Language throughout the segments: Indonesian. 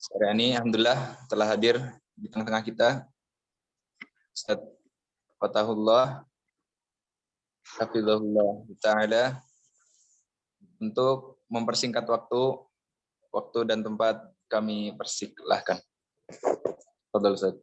Sore ini alhamdulillah telah hadir di tengah-tengah kita Ustaz Fatahullah Hafizahullah Ta'ala untuk mempersingkat waktu dan tempat kami persilahkan. Fadhal Ustaz.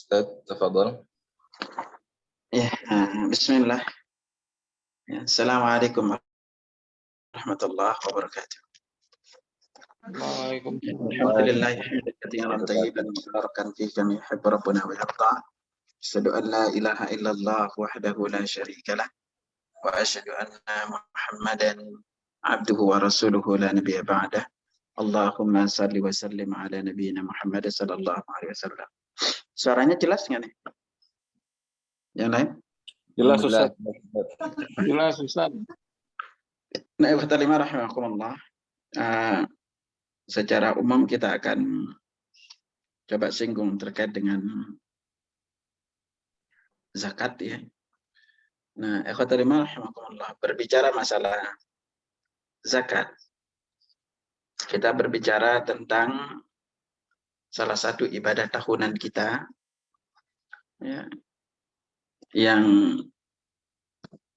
Ustaz, tafadhal. Ya, bismillah. Ya, assalamualaikum warahmatullahi wabarakatuh. Alhamdulillah hamdan tayyiban mubarakan fihi kama yuhibbu rabbuna wa yarda. Asyhadu an la ilaha illallah wahdahu la syarika lah wa asyhadu anna Muhammadan abduhu wa rasuluhu la nabiyya ba'dah. Allahumma salli wa sallim ala nabiyyina Muhammad sallallahu alaihi wasallam. Suaranya jelas nggak nih? Yang lain? Jelas Ustaz. Jelas Ustaz. Nah, ikhwatalima rahimakumullah. Secara umum kita akan coba singgung terkait dengan zakat ya. Nah, ikhwatalima rahimakumullah, berbicara masalah zakat, kita berbicara tentang salah satu ibadah tahunan kita ya, yang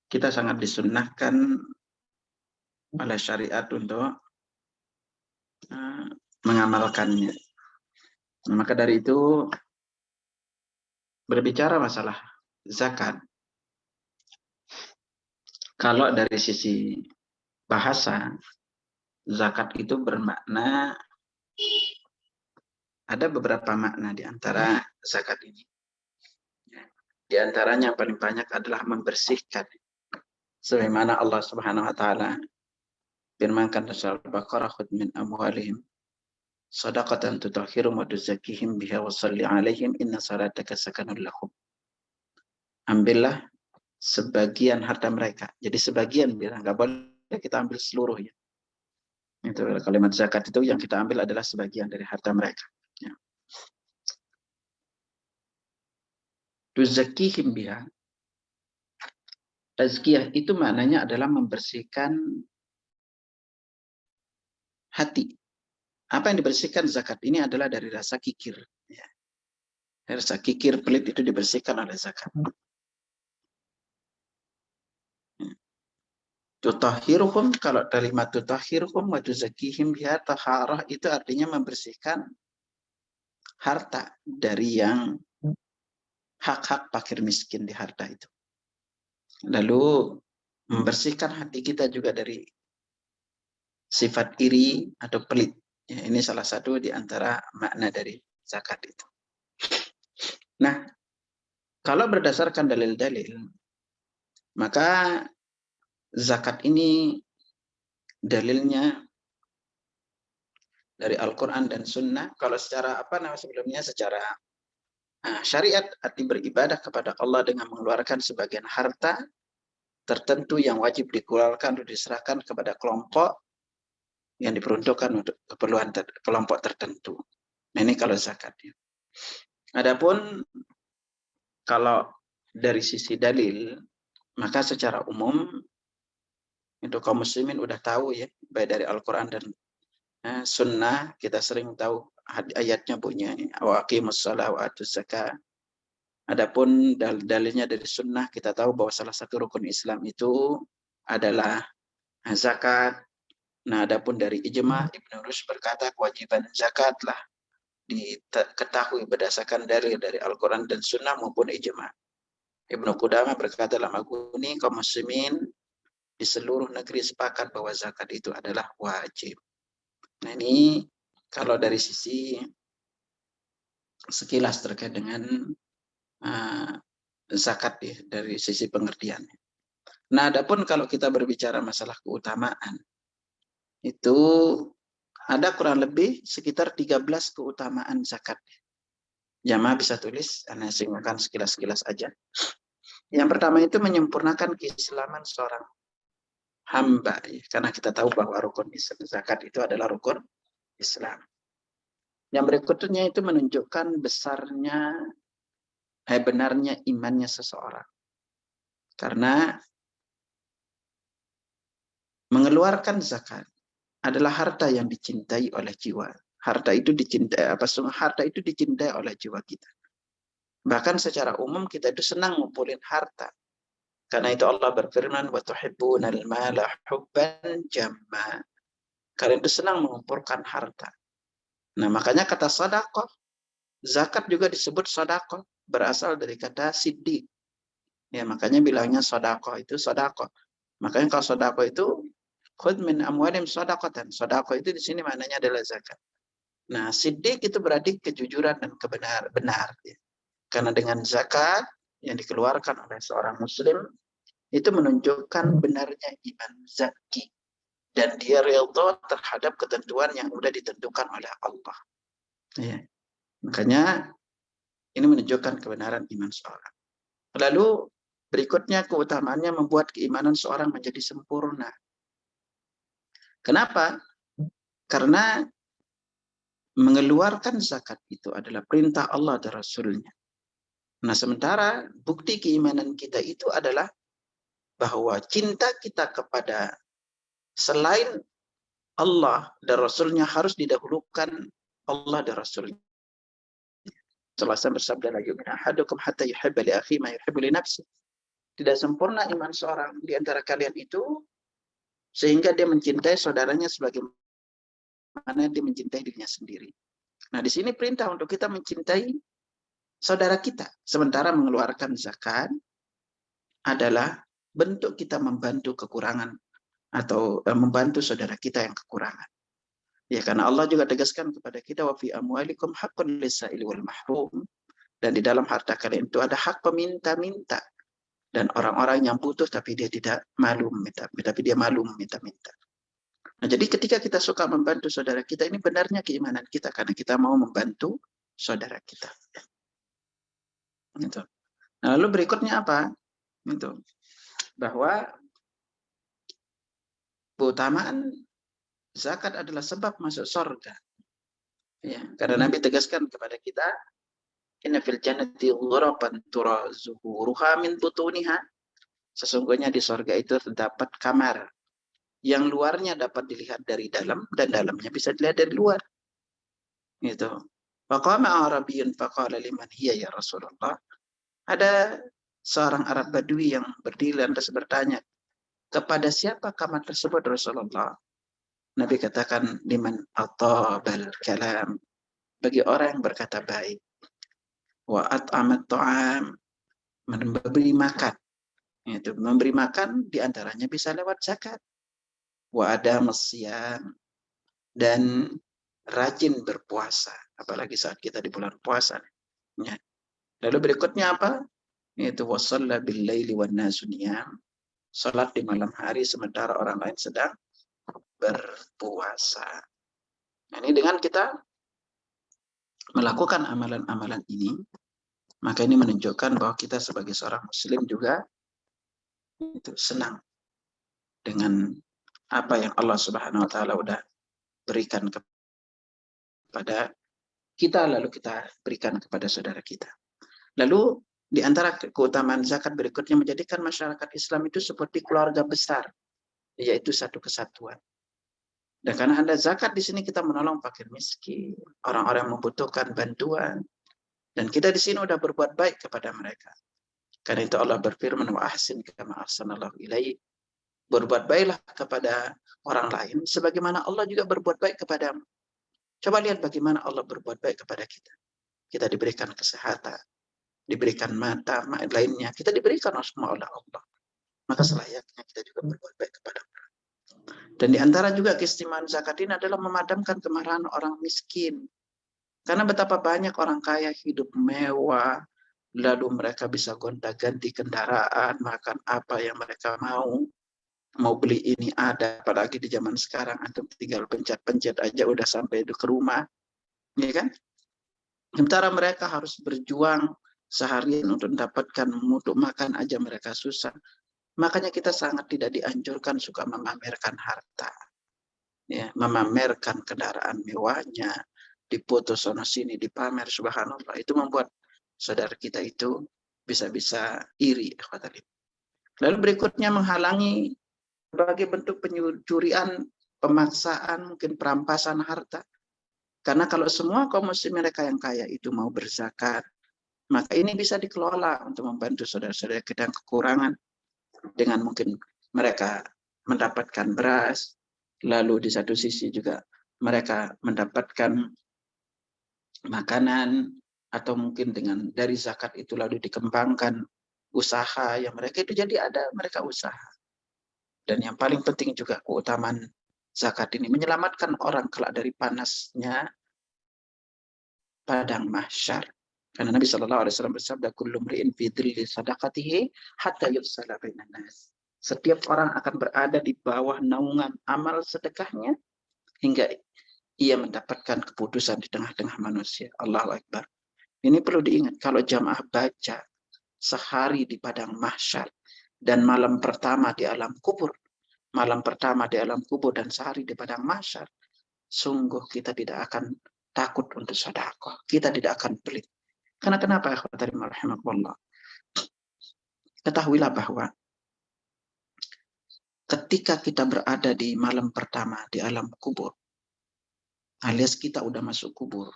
kita sangat disunnahkan oleh syariat untuk mengamalkannya. Nah, maka dari itu berbicara masalah zakat, kalau dari sisi bahasa, zakat itu bermakna, ada beberapa makna di antara zakat ini. Di antaranya yang paling banyak adalah membersihkan. Sebagaimana Allah Subhanahu wa taala firmankan dalam surah Al-Baqarah, "Khudh min amwalihim shadaqatan tutahhiruhum wa tuzakkihim biha wa shalli 'alaihim inna salataka sakanun lahum." Ambillah sebagian harta mereka. Jadi sebagian, biar nggak boleh kita ambil seluruhnya. Itu kalimat zakat itu yang kita ambil adalah sebagian dari harta mereka. Ya. Tuzakkihim biha. Tazkiyah itu maknanya adalah membersihkan hati. Apa yang dibersihkan zakat ini adalah dari rasa kikir. Ya. Rasa kikir, pelit itu dibersihkan oleh zakat. Tutahhiruhum, kalau kalimat tutahhiruhum wa tuzakkihim biha, taharah itu artinya membersihkan harta dari yang hak-hak fakir miskin di harta itu. Lalu membersihkan hati kita juga dari sifat iri atau pelit. Ya, ini salah satu di antara makna dari zakat itu. Nah, kalau berdasarkan dalil-dalil, maka zakat ini dalilnya dari Al-Quran dan Sunnah. Kalau secara sebelumnya secara syariat, arti beribadah kepada Allah dengan mengeluarkan sebagian harta tertentu yang wajib dikeluarkan atau diserahkan kepada kelompok yang diperuntukkan untuk keperluan kelompok tertentu. Nah, ini kalau zakat. Ya. Adapun kalau dari sisi dalil, maka secara umum itu kaum muslimin udah tahu ya, baik dari Al-Quran dan Sunnah, kita sering tahu ayatnya bunyi wa aqimus shalah wa atuz zakah. Adapun dalilnya dari Sunnah, kita tahu bahwa salah satu rukun Islam itu adalah zakat. Nah, adapun dari ijma, Ibnu Rushd berkata kewajiban zakatlah diketahui berdasarkan dari Al-Quran dan Sunnah maupun ijma. Ibnu Qudamah berkata dalam Al-Mughni, kaum muslimin di seluruh negeri sepakat bahwa zakat itu adalah wajib. Nah, ini kalau dari sisi sekilas terkait dengan zakat ya, dari sisi pengertian. Nah, adapun kalau kita berbicara masalah keutamaan, itu ada kurang lebih sekitar 13 keutamaan zakat. Jamaah bisa tulis, Anda singgung sekilas-sekilas aja. Yang pertama itu menyempurnakan keislaman seorang hamba, ya. Karena kita tahu bahwa rukun zakat itu adalah rukun Islam. Yang berikutnya itu menunjukkan benarnya imannya seseorang. Karena mengeluarkan zakat adalah harta yang dicintai oleh jiwa. Harta itu dicintai oleh jiwa kita. Bahkan secara umum kita itu senang ngumpulin harta. Karena itu Allah berfirman, wa tuhibbunal mala hubban jamma. Kalian itu senang mengumpulkan harta. Nah, makanya kata sedekah, zakat juga disebut sedekah, berasal dari kata siddiq. Ya, makanya bilangnya sedekah itu sedekah. Makanya kalau sedekah itu khudh min amwalim shadaqatan. Sedekah itu di sini maknanya adalah zakat. Nah, siddiq itu berarti kejujuran dan benar. Ya. Karena dengan zakat yang dikeluarkan oleh seorang muslim itu menunjukkan benarnya iman zaki. Dan dia ridha terhadap ketentuan yang sudah ditentukan oleh Allah. Ya. Makanya ini menunjukkan kebenaran iman seorang. Lalu berikutnya keutamaannya membuat keimanan seorang menjadi sempurna. Kenapa? Karena mengeluarkan zakat itu adalah perintah Allah dan Rasulnya. Nah, sementara bukti keimanan kita itu adalah bahwa cinta kita kepada selain Allah dan Rasulnya harus didahulukan Allah dan Rasulnya. Selasa bersabda lagi, ahadukum hatta yuhibba li akhi ma yuhibbu li nafsi. Tidak sempurna iman seorang di antara kalian itu sehingga dia mencintai saudaranya sebagaimana dia mencintai dirinya sendiri. Nah, di sini perintah untuk kita mencintai saudara kita. Sementara mengeluarkan zakat adalah bentuk kita membantu kekurangan atau membantu saudara kita yang kekurangan. Ya, karena Allah juga tegaskan kepada kita, wa fi amwalikum haqqun lis-sa'ili wal mahrum. Dan di dalam harta kalian itu ada hak peminta-minta. Dan orang-orang yang butuh tapi dia tidak malu meminta-minta. Nah, jadi ketika kita suka membantu saudara kita, ini benarnya keimanan kita karena kita mau membantu saudara kita. Gitu. Nah, lalu berikutnya apa? Gitu. Bahwa keutamaan zakat adalah sebab masuk surga. Ya, karena Nabi tegaskan kepada kita, inna fil jannati ghuraban tura zuhuruha min butuniha. Sesungguhnya di surga itu terdapat kamar yang luarnya dapat dilihat dari dalam dan dalamnya bisa dilihat dari luar. Gitu. Faqama Arabiyyun faqala liman hiya ya Rasulullah. Ada seorang Arab Badui yang berdiri lantas bertanya, kepada siapa kamar tersebut Rasulullah? Nabi katakan, liman atabal kalam, bagi orang yang berkata baik. Wa at'amat ta'am, memberi makan. Itu memberi makan diantaranya bisa lewat zakat. Wa adamus siyam, dan rajin berpuasa, apalagi saat kita di bulan puasa. Ya. Lalu berikutnya apa? Itu wasalla bil laili wan nasu niyam, salat di malam hari sementara orang lain sedang berpuasa. Nah, ini dengan kita melakukan amalan-amalan ini, maka ini menunjukkan bahwa kita sebagai seorang muslim juga itu senang dengan apa yang Allah Subhanahu wa taala udah berikan kepada kita, lalu kita berikan kepada saudara kita. Lalu di antara keutamaan zakat berikutnya menjadikan masyarakat Islam itu seperti keluarga besar, yaitu satu kesatuan. Dan karena ada zakat di sini kita menolong fakir miskin, orang-orang yang membutuhkan bantuan, dan kita di sini sudah berbuat baik kepada mereka. Karena itu Allah berfirman, wa ahsin kama ahsanallahu ilaik. Berbuat baiklah kepada orang lain sebagaimana Allah juga berbuat baik kepadamu. Coba lihat bagaimana Allah berbuat baik kepada kita. Kita diberikan kesehatan, diberikan mata, lainnya. Kita diberikan semua oleh Allah. Maka selayaknya kita juga berbuat baik kepada orang. Dan di antara juga keistimewaan zakat ini adalah memadamkan kemarahan orang miskin. Karena betapa banyak orang kaya hidup mewah, lalu mereka bisa gonta-ganti kendaraan, makan apa yang mereka mau beli ini ada, apalagi di zaman sekarang antum tinggal pencet-pencet aja udah sampai ke rumah, ya kan? Sementara mereka harus berjuang seharian untuk mendapatkan untuk makan aja mereka susah. Makanya kita sangat tidak dianjurkan suka memamerkan harta. Ya, memamerkan kendaraan mewahnya, dipoto sono sini, dipamer, subhanallah. Itu membuat saudara kita itu bisa-bisa iri. Lalu berikutnya menghalangi sebagai bentuk pencurian, pemaksaan, mungkin perampasan harta. Karena kalau semua kaum muslim mereka yang kaya itu mau berzakat, maka ini bisa dikelola untuk membantu saudara-saudara kita yang kekurangan. Dengan mungkin mereka mendapatkan beras, lalu di satu sisi juga mereka mendapatkan makanan, atau mungkin dengan dari zakat itu lalu dikembangkan usaha yang mereka itu jadi ada mereka usaha. Dan yang paling penting juga keutamaan zakat ini menyelamatkan orang kelak dari panasnya padang mahsyar. Karena Nabi SAW bersabda, kullu mri'in fi dhilli sadaqatihi hatta yufsala bainan nas. Setiap orang akan berada di bawah naungan amal sedekahnya hingga ia mendapatkan keputusan di tengah-tengah manusia. Allahu Akbar. Ini perlu diingat, kalau jamaah baca sehari di padang mahsyar dan malam pertama di alam kubur, dan sehari di padang mahsyar, sungguh kita tidak akan takut untuk sedekah. Kita tidak akan pelit. Karena kenapa ya rahimakumullah? Ketahuilah bahwa ketika kita berada di malam pertama di alam kubur, alias kita udah masuk kubur,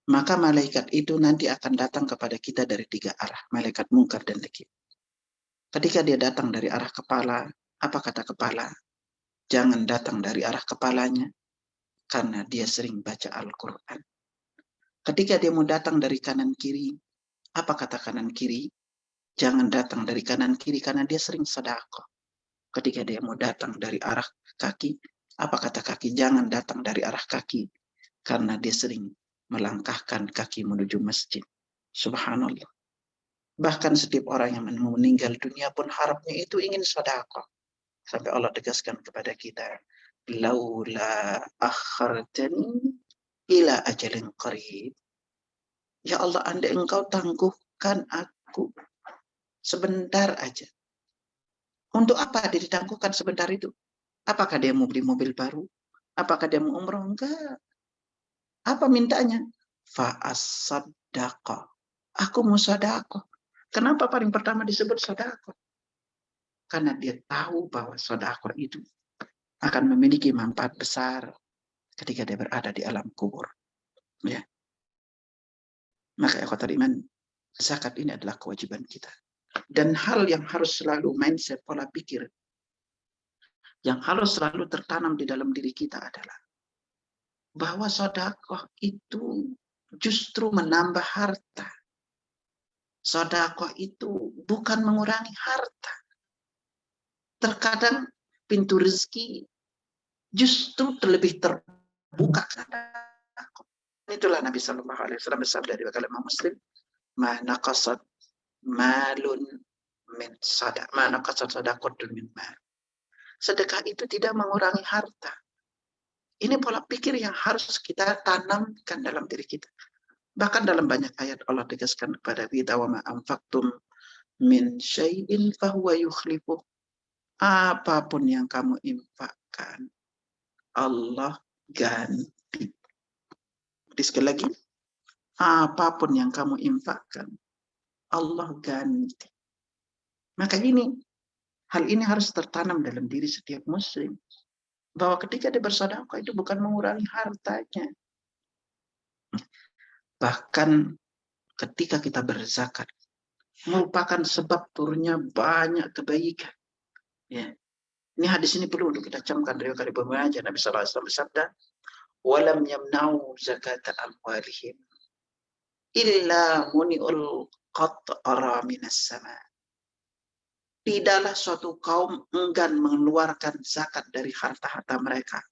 maka malaikat itu nanti akan datang kepada kita dari 3 arah, malaikat mungkar dan nakir. Ketika dia datang dari arah kepala, apa kata kepala? Jangan datang dari arah kepalanya, karena dia sering baca Al-Quran. Ketika dia mau datang dari kanan kiri, apa kata kanan kiri? Jangan datang dari kanan kiri, karena dia sering sedekah. Ketika dia mau datang dari arah kaki, apa kata kaki? Jangan datang dari arah kaki, karena dia sering melangkahkan kaki menuju masjid. Subhanallah. Bahkan setiap orang yang meninggal dunia pun harapnya itu ingin sedekah. Sampai Allah tegaskan kepada kita, laula akhartani ila ajalin qarib. Ya Allah, andai engkau tangguhkan aku sebentar aja. Untuk apa dia ditangguhkan sebentar itu? Apakah dia mau beli mobil baru? Apakah dia mau umroh? Enggak. Apa mintanya? Fa'as-sadaqah. Aku mau sedekah. Kenapa paling pertama disebut sedekah? Karena dia tahu bahwa sedekah itu akan memiliki manfaat besar ketika dia berada di alam kubur. Ya. Maka ikhwatal iman, zakat ini adalah kewajiban kita. Dan hal yang harus selalu mindset, pola pikir, yang harus selalu tertanam di dalam diri kita adalah bahwa sedekah itu justru menambah harta. Sedekah itu bukan mengurangi harta. Terkadang pintu rezeki justru lebih terbuka. Itulah Nabi Shallallahu Alaihi Wasallam bersabda di kalamah Muslim, "Mana qasad malun min sadaq, mana qasad sadaqatun min mal." Sedekah itu tidak mengurangi harta. Ini pola pikir yang harus kita tanamkan dalam diri kita. Bahkan dalam banyak ayat Allah tegaskan kepada kita, "Wa ma anfaqtum min syai'in fahuwa yukhlifuh." Apapun yang kamu infakkan, Allah ganti. Sekali lagi, apapun yang kamu infakkan, Allah ganti. Maka hal ini harus tertanam dalam diri setiap muslim. Bahwa ketika dia bersedekah itu bukan mengurangi hartanya. Bahkan ketika kita berzakat, merupakan sebab turunnya banyak kebaikan. Ya. Ini hadis ini perlu untuk kita camkan dari kali pembaca. Nabi SAW bersabda, "Walam yamna'u zakata amwalihim illa muni'ul qat'ara minas sama." Tidaklah suatu kaum enggan mengeluarkan zakat dari harta-harta mereka,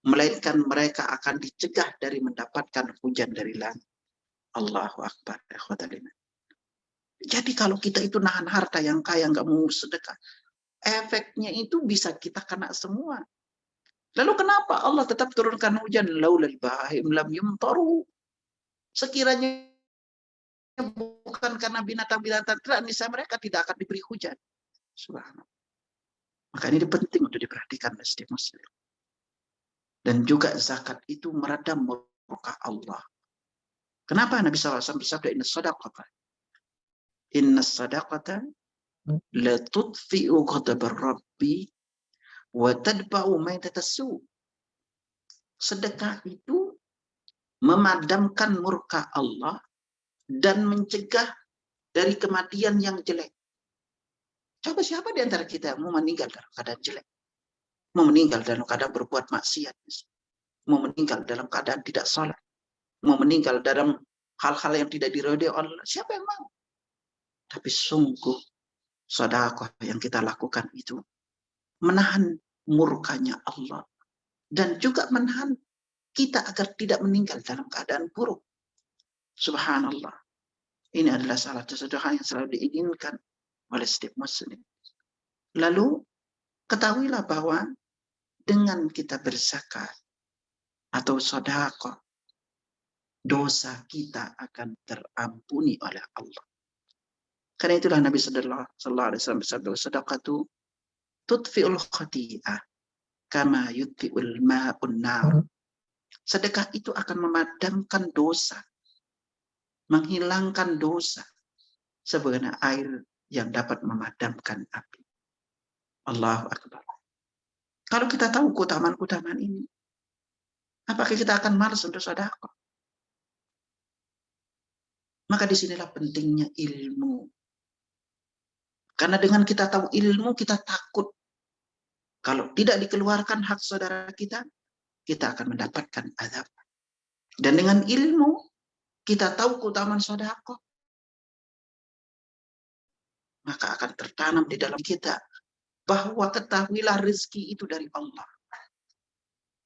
melainkan mereka akan dicegah dari mendapatkan hujan dari langit. Allahu Akbar. Jadi kalau kita itu nahan harta yang kaya, nggak mau sedekah, efeknya itu bisa kita kena semua. Lalu kenapa Allah tetap turunkan hujan? Laulal bahim lam yumtaru. Sekiranya bukan karena binatang-binatang ternak, niscaya mereka tidak akan diberi hujan. Subhanallah. Maka ini penting untuk diperhatikan oleh setiap muslim. Dan juga zakat itu meredam murka Allah. Kenapa Nabi SAW bersabda inna sadaqata la tudfi'u ghadabar rabbi wa tadba'u maitatasu. Sedekah itu memadamkan murka Allah dan mencegah dari kematian yang jelek. Coba siapa di antara kita mau meninggal dalam keadaan jelek? Mau meninggal dalam keadaan berbuat maksiat? Mau meninggal dalam keadaan tidak salat? Mau meninggal dalam hal-hal yang tidak diridhoi Allah? Siapa yang mau? Tapi sungguh sedekah yang kita lakukan itu menahan murkanya Allah dan juga menahan kita agar tidak meninggal dalam keadaan buruk. Subhanallah. Ini adalah salah satu sedekah yang selalu diinginkan oleh setiap muslim. Lalu ketahuilah bahwa dengan kita berzakat atau sedekah, dosa kita akan terampuni oleh Allah. Karena itulah Nabi sallallahu alaihi wasallam bersabda, sedekatu tudfi'ul khati'ah kama yudfi'ul ma'un nar. Sedekah itu akan memadamkan dosa, menghilangkan dosa, sebagaimana air yang dapat memadamkan api. Allahu Akbar. Kalau kita tahu keutamaan-keutamaan ini, apakah kita akan malas untuk sedekah? Maka disinilah pentingnya ilmu. Karena dengan kita tahu ilmu, kita takut. Kalau tidak dikeluarkan hak saudara kita akan mendapatkan azab. Dan dengan ilmu, kita tahu keutamaan sedekah, maka akan tertanam di dalam kita bahwa ketahuilah rezeki itu dari Allah.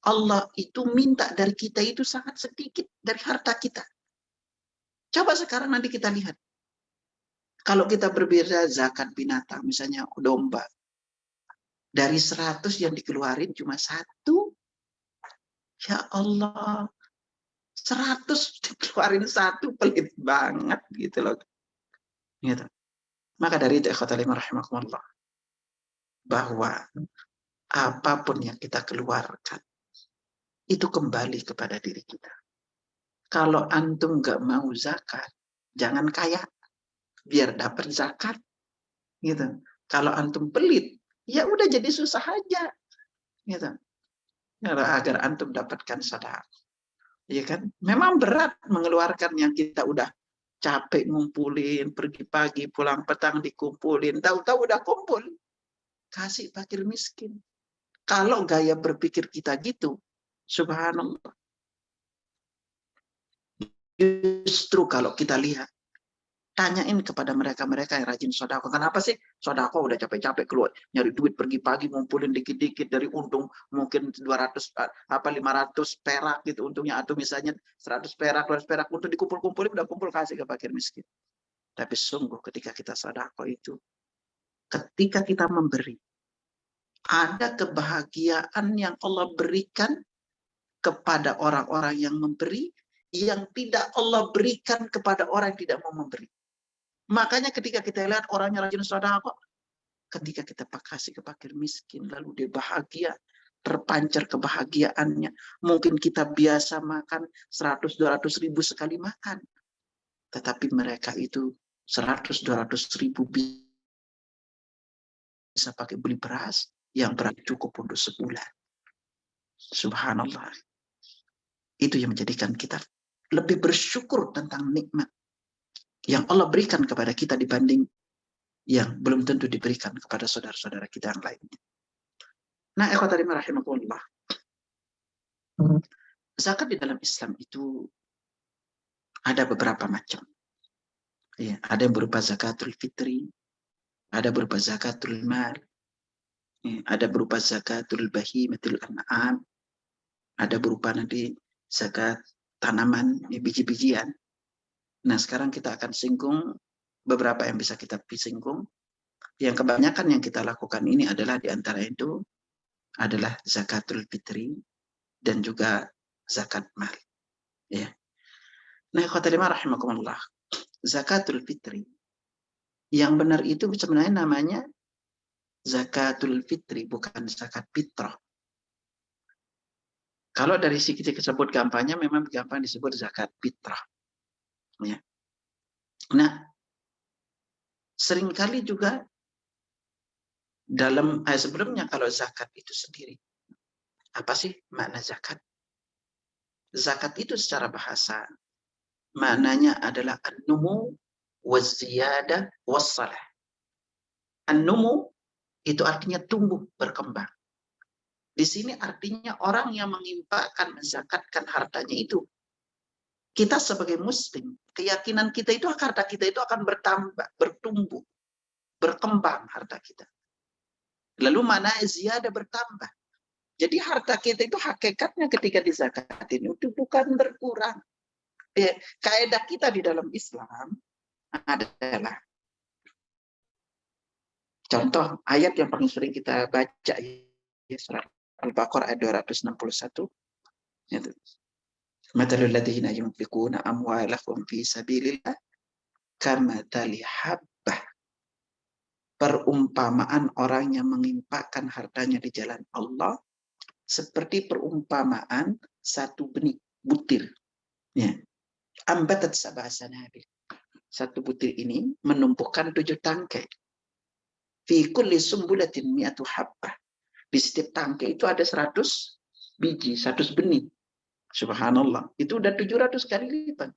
Allah itu minta dari kita itu sangat sedikit dari harta kita. Coba sekarang nanti kita lihat. Kalau kita berbeda zakat binatang, misalnya domba. Dari 100 yang dikeluarin cuma 1. Ya Allah. 100 dikeluarin 1, pelit banget gitu loh. Gitu. Maka dari itu ikhwatalimah rahimakumullah, bahwa apapun yang kita keluarkan itu kembali kepada diri kita. Kalau antum nggak mau zakat, jangan kaya biar dapat zakat, gitu. Kalau antum pelit, ya udah jadi susah aja, gitu. Agar antum dapatkan sedekah, ya kan? Memang berat mengeluarkan yang kita udah capek ngumpulin, pergi pagi, pulang petang dikumpulin, tahu-tahu udah kumpul, kasih fakir miskin. Kalau gaya berpikir kita gitu, subhanallah. Justru kalau kita lihat, tanyain kepada mereka-mereka yang rajin sedekah. Kenapa sih sedekah udah capek-capek keluar nyari duit pergi pagi ngumpulin dikit-dikit dari untung mungkin 200 500 perak gitu untungnya, atau misalnya 100 perak 200 perak untuk dikumpul-kumpulin, udah kumpul kasih ke fakir miskin. Tapi sungguh ketika kita sedekah itu, ketika kita memberi, ada kebahagiaan yang Allah berikan kepada orang-orang yang memberi, yang tidak Allah berikan kepada orang yang tidak mau memberi. Makanya ketika kita lihat orangnya rajin sedekah, ketika kita kasih ke fakir miskin, lalu dia bahagia, terpancar kebahagiaannya. Mungkin kita biasa makan 100-200 ribu sekali makan. Tetapi mereka itu 100-200 ribu bisa pakai beli beras yang berarti cukup untuk sebulan. Subhanallah. Itu yang menjadikan kita lebih bersyukur tentang nikmat yang Allah berikan kepada kita dibanding yang belum tentu diberikan kepada saudara-saudara kita yang lainnya. Nah, ikhwati rahimakumullah. Zakat di dalam Islam itu ada beberapa macam. Ya, ada yang berupa zakatul fitri, ada berupa zakatul mal, ya, ada berupa zakatul bahimatul an'am, ada berupa nanti zakat tanaman, ya, biji-bijian. Nah, sekarang kita akan singgung beberapa yang bisa kita singgung. Yang kebanyakan yang kita lakukan ini adalah di antara itu adalah zakatul fitri dan juga zakat mal. Ya. Nah, khotimah rahimakumullah. Zakatul fitri. Yang benar itu sebenarnya namanya zakatul fitri, bukan zakat fitrah. Kalau dari segi disebut gampangnya, memang gampang disebut zakat fitrah. Ya. Nah, seringkali juga dalam sebelumnya kalau zakat itu sendiri, apa sih makna zakat? Zakat itu secara bahasa maknanya adalah an-numu waz-ziyadah was-salah. An-numu itu artinya tumbuh, berkembang. Di sini artinya orang yang menginfakkan, menzakatkan hartanya itu. Kita sebagai muslim, keyakinan kita itu harta kita itu akan bertambah, bertumbuh, berkembang harta kita. Lalu mana ziyadah bertambah. Jadi harta kita itu hakikatnya ketika dizakatin itu bukan berkurang. Kaidah kita di dalam Islam adalah, contoh ayat yang paling sering kita baca ya, surat Al-Baqarah ayat 261. Mathalul ladzina yunfiquna amwalahum fi sabilillah kamathali habbah. Perumpamaan orang yang menginfakkan hartanya di jalan Allah seperti perumpamaan satu benih butir. Ya. Ambatat sab'a sanabil. Satu butir ini menumbuhkan 7 tangkai. Fi kulli sumbulatin mi'atu habbah. Di setiap tangkai itu ada 100 biji, 100 benih. Subhanallah. Itu udah 700 kali lipat.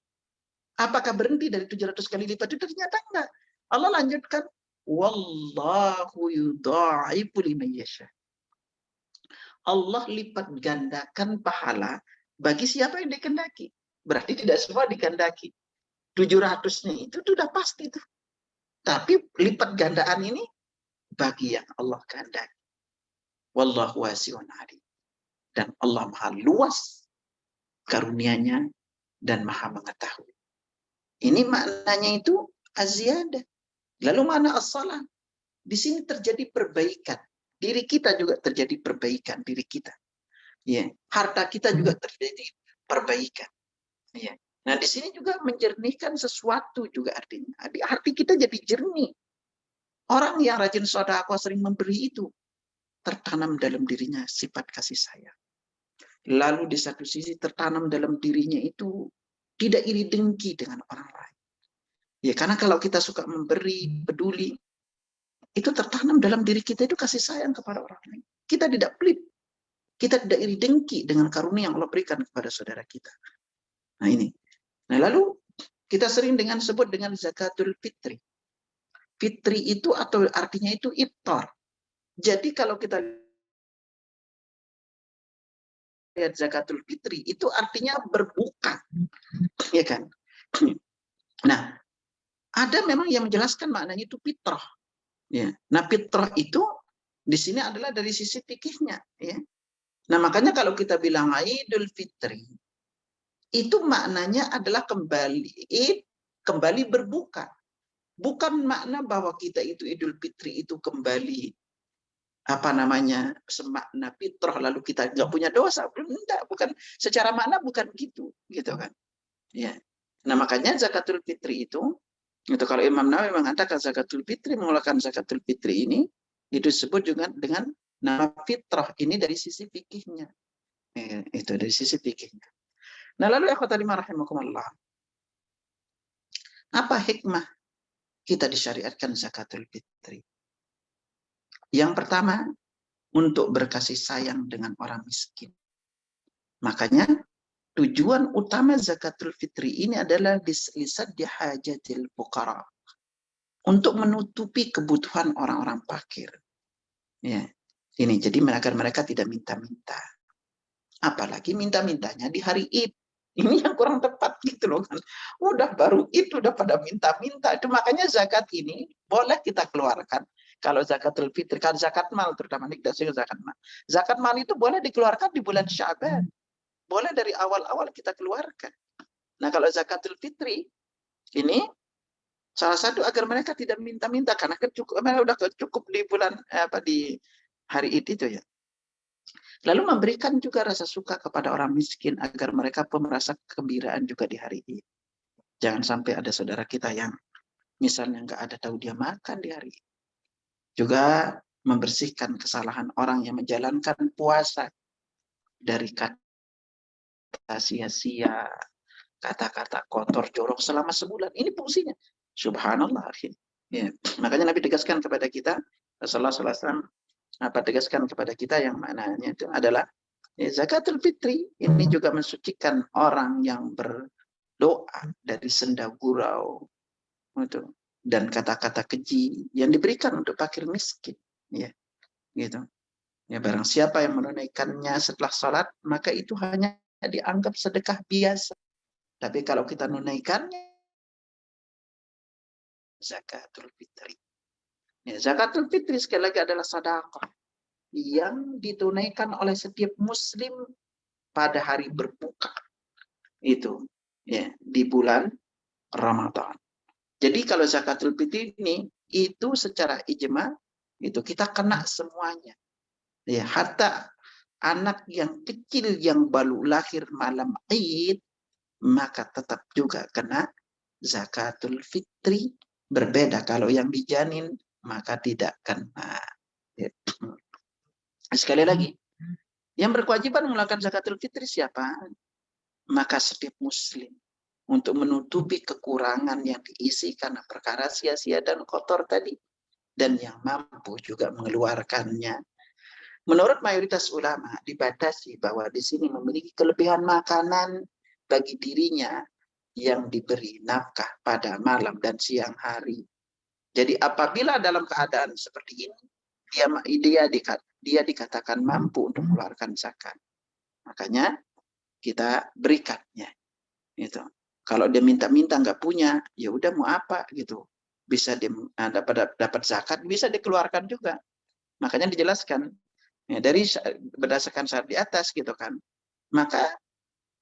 Apakah berhenti dari 700 kali lipat? Itu ternyata enggak. Allah lanjutkan, wallahu yudha'ifu liman yasha. Allah lipat gandakan pahala bagi siapa yang dikehendaki. Berarti tidak semua dikehendaki. 700-nya itu sudah pasti tuh. Tapi lipat gandaan ini bagi yang Allah kehendaki. Wallahu wasi'un alim. Dan Allah maha luas karunia-Nya dan maha mengetahui. Ini maknanya itu az-ziyadah. Lalu mana as-salah? Di sini terjadi perbaikan. Diri kita juga terjadi perbaikan diri kita. Ya, harta kita juga terjadi perbaikan. Ya. Nah, di sini juga menjernihkan sesuatu juga artinya. Hati kita jadi jernih. Orang yang rajin sedekah sering memberi itu tertanam dalam dirinya sifat kasih sayang. Lalu di satu sisi tertanam dalam dirinya itu tidak iri dengki dengan orang lain. Ya, karena kalau kita suka memberi, peduli, itu tertanam dalam diri kita itu kasih sayang kepada orang lain. Kita tidak pelit. Kita tidak iri dengki dengan karunia yang Allah berikan kepada saudara kita. Nah ini. Nah lalu kita sering sebut dengan zakatul fitri. Fitri itu atau artinya itu iftar. Jadi kalau kita lihat zakatul fitri itu artinya berbuka. Ya kan? Nah, ada memang yang menjelaskan maknanya itu fitrah. Ya. Nah, fitrah itu di sini adalah dari sisi fikihnya, ya. Nah, makanya kalau kita bilang Idul Fitri, itu maknanya adalah kembali berbuka. Bukan makna bahwa kita itu Idul Fitri itu kembali semakna fitrah lalu kita nggak punya dosa. Enggak, bukan secara makna bukan gitu kan. Ya. Nah, makanya zakatul fitri itu kalau Imam Nawawi mengatakan zakatul fitri, mengeluarkan zakatul fitri ini itu disebut juga dengan nama fitrah. Ini dari sisi fikihnya. Itu dari sisi fikihnya. Nah, lalu ikhwatal rahimakumullah. Apa hikmah kita disyariatkan zakatul fitri? Yang pertama, untuk berkasih sayang dengan orang miskin. Makanya tujuan utama zakatul fitri ini adalah lisaddi hajatil fuqara. Untuk menutupi kebutuhan orang-orang fakir. Ya. Ini jadi agar mereka tidak minta-minta. Apalagi minta-mintanya di hari Id. Ini yang kurang tepat gitu loh kan. Udah baru Id udah pada minta-minta. Itu makanya zakat ini boleh kita keluarkan. Kalau zakatul fitri, kan zakat mal terutama zakat mal. Zakat mal itu boleh dikeluarkan di bulan Sya'ban. Boleh dari awal-awal kita keluarkan. Nah, kalau zakatul fitri ini salah satu agar mereka tidak minta-minta karena mereka udah cukup di bulan di hari Id itu ya. Lalu memberikan juga rasa suka kepada orang miskin agar mereka pun merasa kegembiraan juga di hari Id. Jangan sampai ada saudara kita yang misalnya nggak ada tahu dia makan di hari. Juga membersihkan kesalahan orang yang menjalankan puasa dari kata sia-sia, kata-kata kotor, jorok selama sebulan. Ini fungsinya. Subhanallah. Ya. Makanya Nabi tegaskan kepada kita, Rasulullah SAW tegaskan kepada kita yang maknanya itu adalah zakatul fitri. Ini juga mensucikan orang yang berdoa dari senda gurau dan kata-kata keji yang diberikan untuk fakir miskin. Ya, gitu. Ya, barang siapa yang menunaikannya setelah salat, maka itu hanya dianggap sedekah biasa. Tapi kalau kita menunaikannya zakatul fitri. Ya, zakatul fitri sekali lagi adalah sedekah yang ditunaikan oleh setiap muslim pada hari berbuka. Itu ya, di bulan Ramadan. Jadi kalau zakatul fitri ini itu secara ijma itu kita kena semuanya. Ya, hatta anak yang kecil yang baru lahir malam Id maka tetap juga kena zakatul fitri. Berbeda kalau yang dijanin maka tidak kena. Ya. Sekali lagi, yang berkewajiban melakukan zakatul fitri siapa? Maka setiap muslim untuk menutupi kekurangan yang diisi karena perkara sia-sia dan kotor tadi, dan yang mampu juga mengeluarkannya. Menurut mayoritas ulama dibatasi bahwa di sini memiliki kelebihan makanan bagi dirinya yang diberi nafkah pada malam dan siang hari. Jadi apabila dalam keadaan seperti ini dia dikatakan mampu untuk mengeluarkan zakat, makanya kita berikannya. Itu. Kalau dia minta-minta nggak punya, ya udah mau apa gitu. Bisa dia dapat zakat, bisa dikeluarkan juga. Makanya dijelaskan ya, dari berdasarkan syarat di atas gitu kan. Maka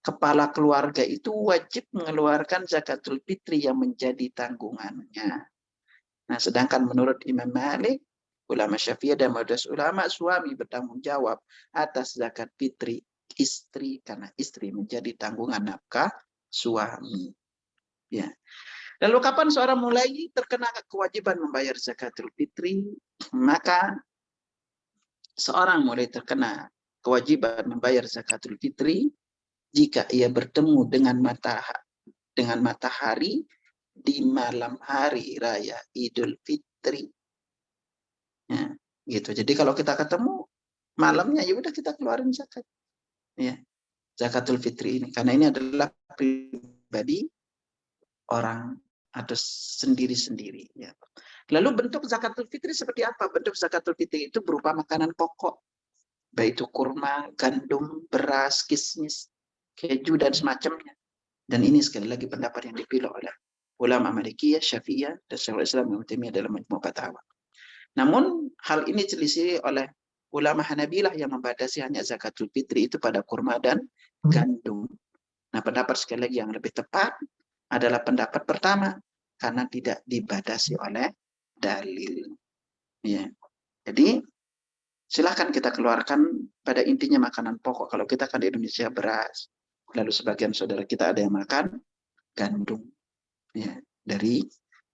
kepala keluarga itu wajib mengeluarkan zakatul fitri yang menjadi tanggungannya. Nah, sedangkan menurut Imam Malik, ulama Syafi'iyah dan mayoritas ulama, suami bertanggung jawab atas zakat fitri istri karena istri menjadi tanggungan nafkah suami. Ya. Lalu kapan seorang mulai terkena kewajiban membayar zakatul fitri? Maka seorang mulai terkena kewajiban membayar zakatul fitri jika ia bertemu dengan matahari di malam hari raya Idul Fitri. Ya, gitu. Jadi kalau kita ketemu malamnya ya udah kita keluarin zakat. Ya. Zakatul fitri ini karena ini adalah pribadi orang atau sendiri-sendiri ya. Lalu bentuk zakatul fitri seperti apa? Bentuk zakatul fitri itu berupa makanan pokok, baik itu kurma, gandum, beras, kismis, keju dan semacamnya. Dan ini sekali lagi pendapat yang dipilih oleh ulama Malikiyah, Syafi'iyah dan Syekhul Islam Ibnu Taimiyah dalam Majmu' Fatawa. Namun hal ini diselisih oleh ulama Hanabilah yang membatasi hanya zakatul fitri itu pada kurma dan gandum. Nah, pendapat sekali lagi yang lebih tepat adalah pendapat pertama karena tidak dibatasi oleh dalil. Ya. Jadi silahkan kita keluarkan pada intinya makanan pokok. Kalau kita kan di Indonesia beras, lalu sebagian saudara kita ada yang makan gandum, ya dari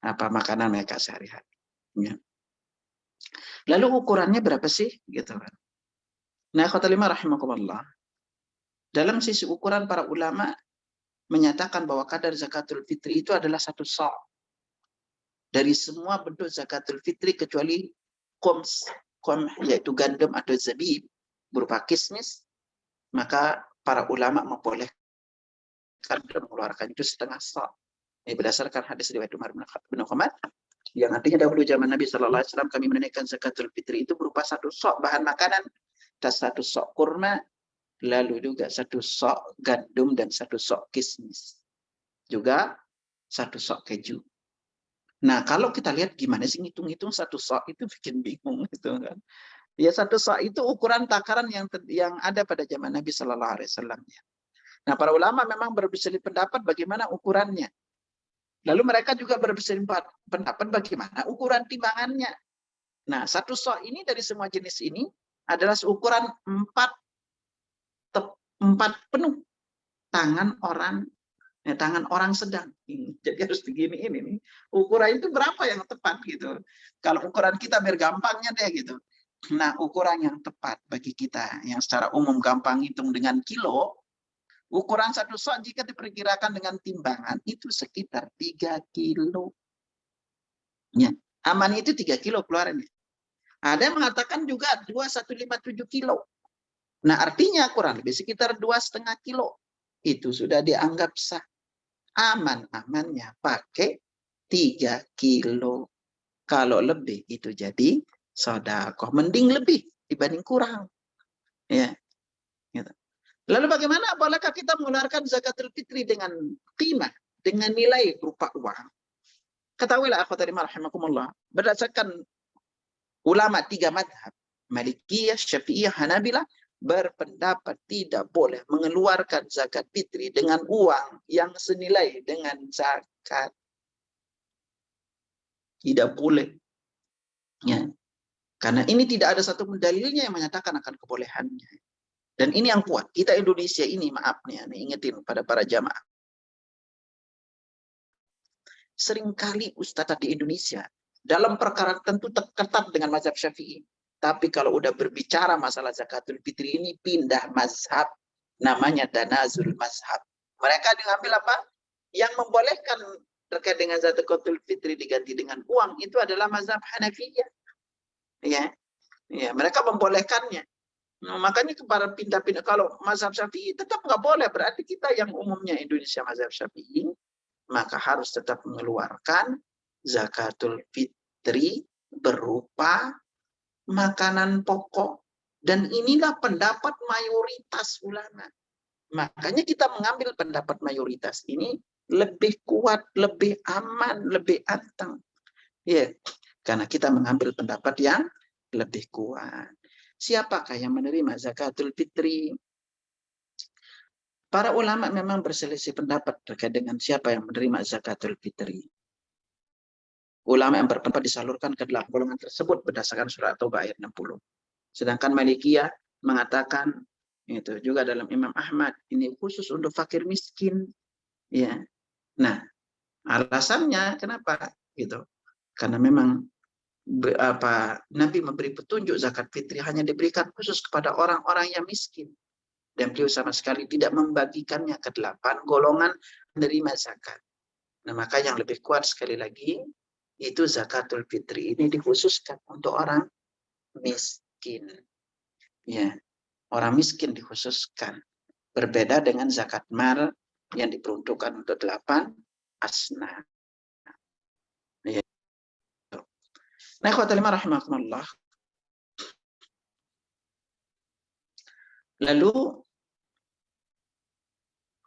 makanan mereka sehari-hari. Ya. Lalu ukurannya berapa sih, gitu kan? Nah, khotimah rahimakumullah. Dalam sisi ukuran para ulama menyatakan bahwa kadar zakatul fitri itu adalah 1 sa'. Dari semua bentuk zakatul fitri kecuali qams, yaitu gandum atau zabib berupa kismis, maka para ulama membolehkan mengeluarkan itu 1/2 sa'. Ini berdasarkan hadis riwayat Umar bin Khattab yang artinya dahulu zaman Nabi Sallallahu Alaihi Wasallam kami menunaikan zakatul fitri itu berupa 1 sa' bahan makanan dan 1 sa' kurma, lalu juga 1 sa' gandum dan 1 sa' kismis, juga 1 sa' keju. Nah, kalau kita lihat gimana sih ngitung-ngitung 1 sa' itu bikin bingung gitu kan. Ya 1 sa' itu ukuran takaran yang ada pada zaman Nabi Sallallahu Alaihi Wasallam. Nah, para ulama memang berselisih pendapat bagaimana ukurannya. Lalu mereka juga berselisih pendapat bagaimana ukuran timbangannya. Nah, 1 sa' ini dari semua jenis ini adalah seukuran 4 penuh tangan orang tangan orang sedang. Jadi harus begini ini nih. Ukuran itu berapa yang tepat gitu. Kalau ukuran kita biar gampangnya deh gitu. Nah, ukuran yang tepat bagi kita yang secara umum gampang hitung dengan kilo, ukuran satu sok jika diperkirakan dengan timbangan itu sekitar 3 kilo. Ya, aman itu 3 kilo keluarannya. Ada yang mengatakan juga 2157 kilo. Nah, artinya kurang lebih sekitar 2,5 kilo. Itu sudah dianggap sah. Aman-amannya pakai 3 kilo. Kalau lebih itu jadi sedekah. Mending lebih dibanding kurang. Ya. Gitu. Lalu bagaimana? Bolehkah kita mengeluarkan zakatul fitri dengan qimah, dengan nilai berupa uang? Ketahuilah akhwati rahimakumullah, berdasarkan ulama 3 madhab, Malikiyah, Syafi'iyah, Hanabilah, berpendapat tidak boleh mengeluarkan zakat fitri dengan uang yang senilai dengan zakat. Tidak boleh. Ya. Karena ini tidak ada satu dalilnya yang menyatakan akan kebolehannya. Dan ini yang kuat. Kita Indonesia ini, maaf nih, ingetin pada para jamaah. Seringkali ustadz di Indonesia dalam perkara tentu ketat dengan mazhab Syafi'i. Tapi kalau udah berbicara masalah zakatul fitri ini pindah mazhab, namanya tanazul mazhab. Mereka mengambil apa? Yang membolehkan terkait dengan zakatul fitri diganti dengan uang itu adalah mazhab Hanafiyah. Ya, ya, mereka membolehkannya. Nah, makanya kepada pindah-pindah, kalau mazhab Syafi'i tetap nggak boleh, berarti kita yang umumnya Indonesia mazhab Syafi'i, maka harus tetap mengeluarkan zakatul fitri berupa makanan pokok. Dan inilah pendapat mayoritas ulama. Makanya kita mengambil pendapat mayoritas ini lebih kuat, lebih aman, lebih anteng. Ya, karena kita mengambil pendapat yang lebih kuat. Siapakah yang menerima zakatul fitri? Para ulama memang berselisih pendapat terkait dengan siapa yang menerima zakatul fitri. Ulama yang berpendapat disalurkan ke 8 golongan tersebut berdasarkan surat Taubah ayat 60. Sedangkan Malikiyah mengatakan itu juga dalam Imam Ahmad ini khusus untuk fakir miskin. Ya. Nah, alasannya kenapa gitu? Karena memang Nabi memberi petunjuk zakat fitri hanya diberikan khusus kepada orang-orang yang miskin. Dan beliau sama sekali tidak membagikannya ke 8 golongan menerima zakat. Nah, maka yang lebih kuat sekali lagi, itu zakatul fitri ini dikhususkan untuk orang miskin. Ya, orang miskin dikhususkan. Berbeda dengan zakat mal yang diperuntukkan untuk 8 asnaf. Ya. Nah, ikhwatal rahimakumullah. Lalu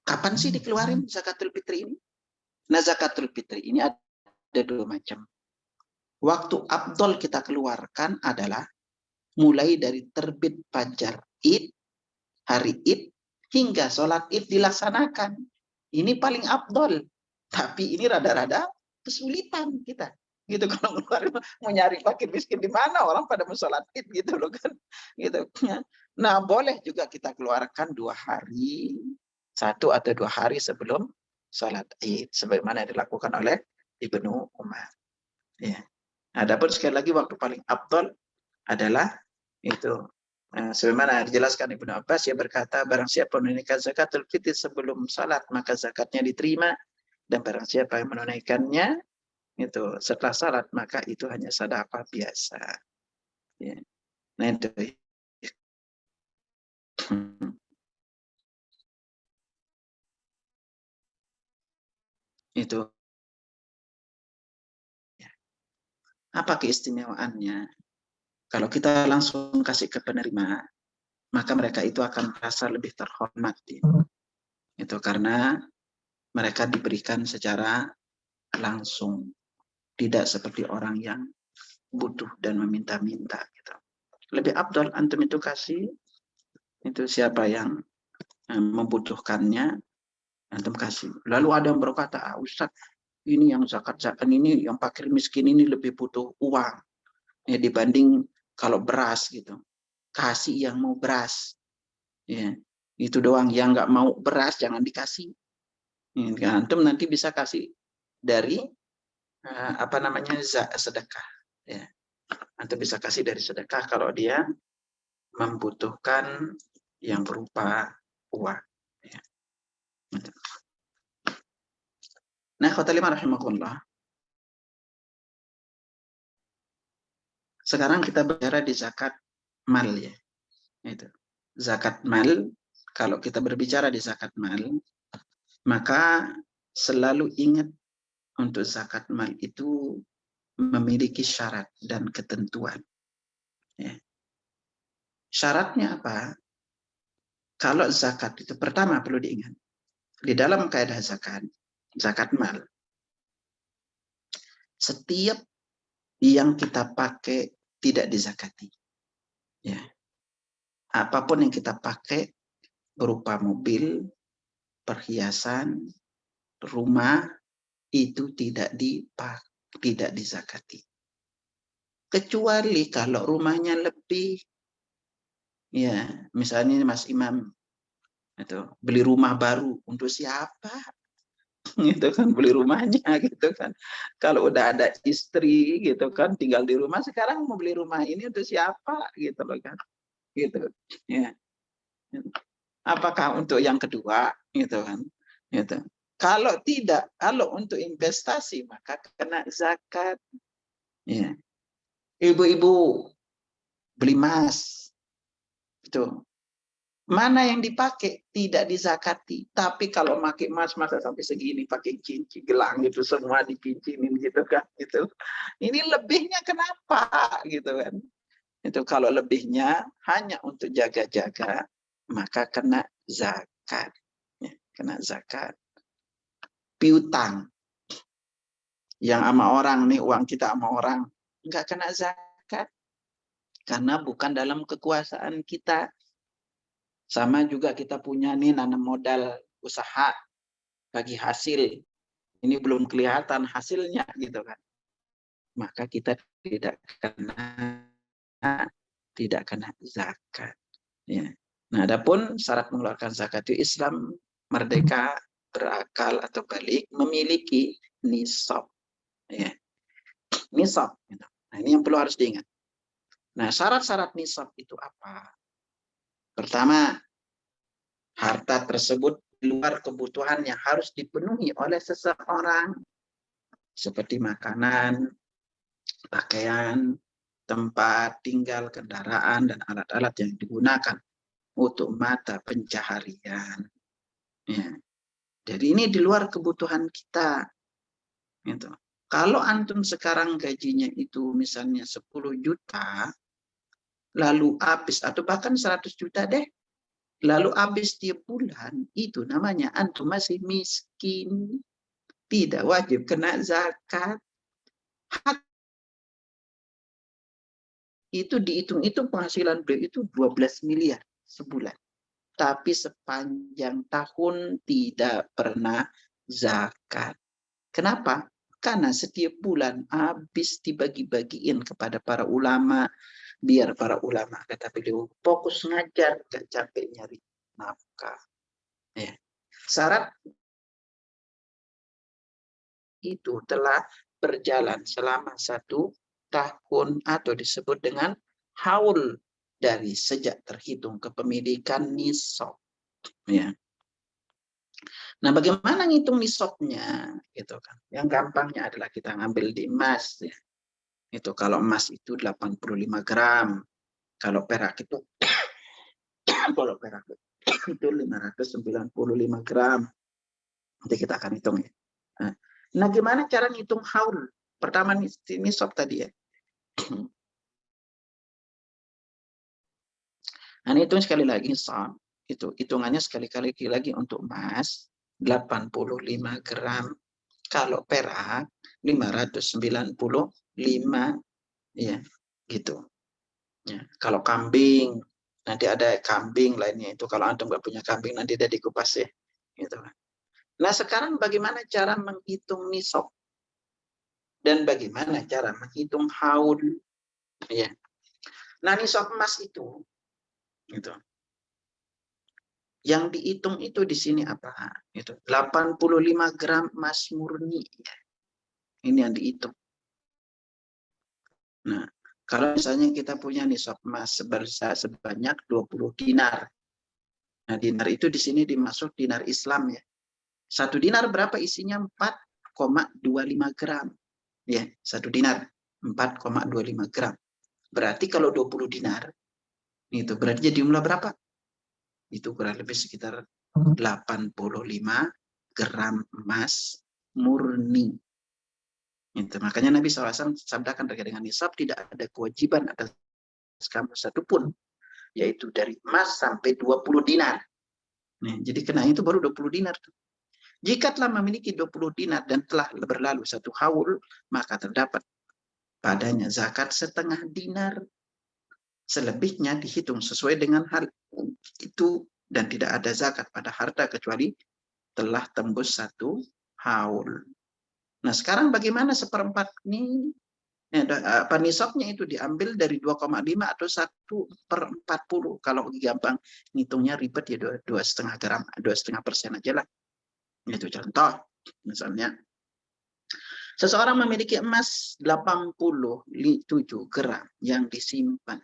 kapan sih dikeluarin zakatul fitri ini? Nah, zakatul fitri ini ada 2 macam. Waktu afdol kita keluarkan adalah mulai dari terbit fajar Id, hari Id, hingga sholat Id dilaksanakan. Ini paling afdol. Tapi ini rada-rada kesulitan kita. Gitu kalau mau nyari fakir miskin di mana, orang pada mau sholat Id gitu loh kan. Gitu. Nah, boleh juga kita keluarkan 2 hari, 1 atau 2 hari sebelum sholat Id, sebagaimana dilakukan oleh Ibnu Umar. Ya. Adapun sekali lagi waktu paling afdol adalah itu sebagaimana dijelaskan Ibnu Abbas, yang berkata barang siapa menunaikan zakatul fitri sebelum salat maka zakatnya diterima, dan barang siapa yang menunaikannya itu setelah salat maka itu hanya sedekah biasa. Ya. Nah itu. Itu. Apa keistimewaannya? Kalau kita langsung kasih ke penerima, maka mereka itu akan merasa lebih terhormat. Itu karena mereka diberikan secara langsung, tidak seperti orang yang butuh dan meminta-minta. Gitu. Lebih afdal antum itu kasih, itu siapa yang membutuhkannya, antum kasih. Lalu ada yang berkata, Ustaz, ini yang zakat-zakat ini, yang fakir miskin ini lebih butuh uang ya dibanding kalau beras gitu. Kasih yang mau beras. Ya, itu doang. Yang nggak mau beras jangan dikasih. Antum nanti bisa kasih dari sedekah. Ya. Antum bisa kasih dari sedekah kalau dia membutuhkan yang berupa uang. Ya. Nah, khotimah rahimakumullah. Sekarang kita bicara di zakat mal ya. Itu. Zakat mal, kalau kita berbicara di zakat mal, maka selalu ingat untuk zakat mal itu memiliki syarat dan ketentuan. Ya. Syaratnya apa? Kalau zakat itu pertama perlu diingat. Di dalam kaidah zakat mal, setiap yang kita pakai tidak dizakati. Ya. Apapun yang kita pakai berupa mobil, perhiasan, rumah, itu tidak dizakati. Kecuali kalau rumahnya lebih, ya misalnya Mas Imam itu beli rumah baru untuk siapa? Gitu kan, beli rumahnya gitu kan. Kalau udah ada istri gitu kan, tinggal di rumah, sekarang mau beli rumah ini untuk siapa gitu loh kan. Gitu. Ya. Apakah untuk yang kedua gitu kan. Gitu. Kalau tidak, kalau untuk investasi maka kena zakat. Ya. Ibu-ibu beli emas. Itu. Mana yang dipakai tidak dizakati, tapi kalau pakai emas masa sampai segini pakai cincin gelang itu semua dipincinin gitu kan, gitu. Ini lebihnya kenapa gitu kan? Itu kalau lebihnya hanya untuk jaga-jaga maka kena zakat, ya, kena zakat. Piutang yang sama orang nih, uang kita sama orang nggak kena zakat karena bukan dalam kekuasaan kita. Sama juga kita punya nih nanam modal usaha bagi hasil. Ini belum kelihatan hasilnya gitu kan. Maka kita tidak kena zakat. Ya. Nah, adapun syarat mengeluarkan zakat itu Islam merdeka, berakal atau balik, memiliki nisab. Ya. Nisab. Gitu. Nah, ini yang perlu harus diingat. Nah, syarat-syarat nisab itu apa? Pertama, harta tersebut di luar kebutuhan yang harus dipenuhi oleh seseorang, seperti makanan, pakaian, tempat tinggal, kendaraan, dan alat-alat yang digunakan untuk mata pencaharian. Ya. Jadi ini di luar kebutuhan kita. Gitu. Kalau antum sekarang gajinya itu misalnya 10 juta, lalu habis, atau bahkan 100 juta deh, lalu habis tiap bulan, itu namanya antum masih miskin. Tidak wajib kena zakat. Itu dihitung-hitung penghasilan beliau itu 12 miliar sebulan. Tapi sepanjang tahun tidak pernah zakat. Kenapa? Karena setiap bulan habis dibagi-bagiin kepada para ulama, biar para ulama, kata beliau, fokus ngajar, gak capek nyari nafkah. Ya. Syarat itu telah berjalan selama 1 tahun atau disebut dengan haul dari sejak terhitung kepemilikan nisab. Ya. Nah, bagaimana ngitung nisabnya? Gitu kan. Yang gampangnya adalah kita ngambil di emas. Ya. Itu kalau emas itu 85 gram. Kalau perak itu kalau perak itu 595 gram. Nanti kita akan hitung ya. Nah, gimana cara ngitung haul? Pertama nisab tadi ya. Nah, hitung sekali lagi itu hitungannya sekali-kali lagi untuk emas 85 gram. Kalau perak 595 ya, gitu. Ya, kalau kambing nanti ada kambing lainnya itu kalau antum nggak punya kambing nanti dia dikupas ya. Gitu. Nah, sekarang bagaimana cara menghitung nisab? Dan bagaimana cara menghitung haul? Ya. Nah, nisab emas itu gitu. Yang dihitung itu di sini apa? Itu 85 gram emas murni. Ini yang dihitung. Nah, kalau misalnya kita punya nisab emas sebanyak 20 dinar. Nah, dinar itu di sini dimasuk dinar Islam ya. 1 dinar berapa isinya? 4,25 gram. Ya, 1 dinar 4,25 gram. Berarti kalau 20 dinar, itu berarti jadi jumlah berapa? Itu kurang lebih sekitar 85 gram emas murni. Itu makanya Nabi SAW sabdakan terkait dengan nisab tidak ada kewajiban atas kamu satupun, yaitu dari emas sampai 20 dinar. Nah, jadi kena itu baru 20 dinar. Jika telah memiliki 20 dinar dan telah berlalu 1 haul, maka terdapat padanya zakat setengah dinar. Selebihnya dihitung sesuai dengan hal itu dan tidak ada zakat pada harta kecuali telah tembus 1 haul. Nah, sekarang bagaimana seperempat ini? Nisabnya itu diambil dari 2,5 atau 1/40. Kalau gampang ngitungnya ribet ya 2,5 gram, 2,5% aja lah. Itu contoh. Misalnya, seseorang memiliki emas 87 gram yang disimpan.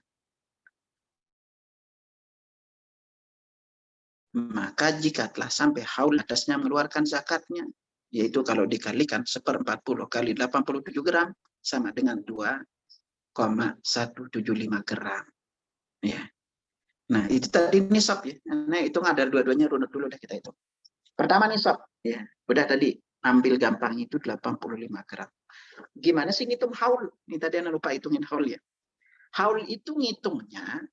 Maka jika telah sampai haul atasnya mengeluarkan zakatnya, yaitu kalau dikalikan 1/40 kali 87 gram sama dengan 2,175 gram. Ya. Nah, itu tadi nisab ya. Nah, hitung ada dua-duanya, runut dulu deh kita hitung. Pertama nisab, ya. Udah tadi ambil gampang itu 85 gram. Gimana sih ngitung haul? Ini tadi Anda lupa hitungin haul ya. Haul itu ngitungnya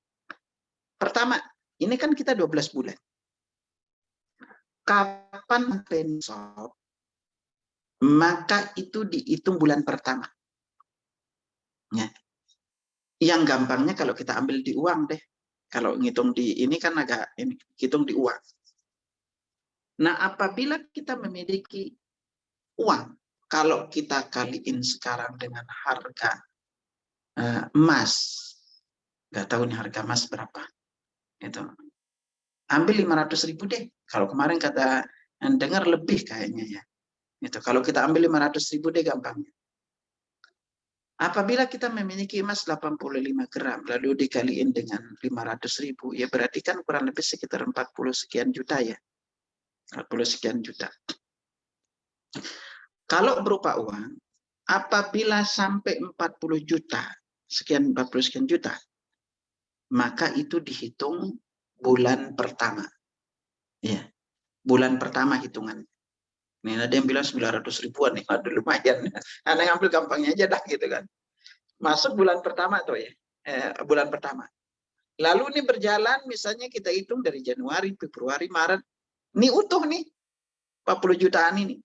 pertama, ini kan kita 12 bulan. Kapan nisab? Maka itu dihitung bulan pertama. Ya. Yang gampangnya kalau kita ambil di uang deh. Kalau ngitung di ini kan agak ini, hitung di uang. Nah, apabila kita memiliki uang, kalau kita kaliin sekarang dengan harga emas, nggak tahu nih harga emas berapa, itu ambil 500.000 deh. Kalau kemarin kata dengar lebih kayaknya ya. Itu kalau kita ambil 500.000 deh gampangnya. Apabila kita memiliki emas 85 gram, lalu dikaliin dengan 500.000, ya berarti kan kurang lebih sekitar 40 sekian juta ya. 40 sekian juta. Kalau berupa uang, apabila sampai 40 juta, sekian 40 sekian juta, maka itu dihitung bulan pertama. Ya, bulan pertama hitungan. Ini ada yang bilang 900 ribuan nih, aduh lumayan. Anda ngambil gampangnya aja dah gitu kan. Masuk bulan pertama tuh ya, bulan pertama. Lalu ini berjalan, misalnya kita hitung dari Januari, Februari, Maret. Ini utuh nih, 40 jutaan ini.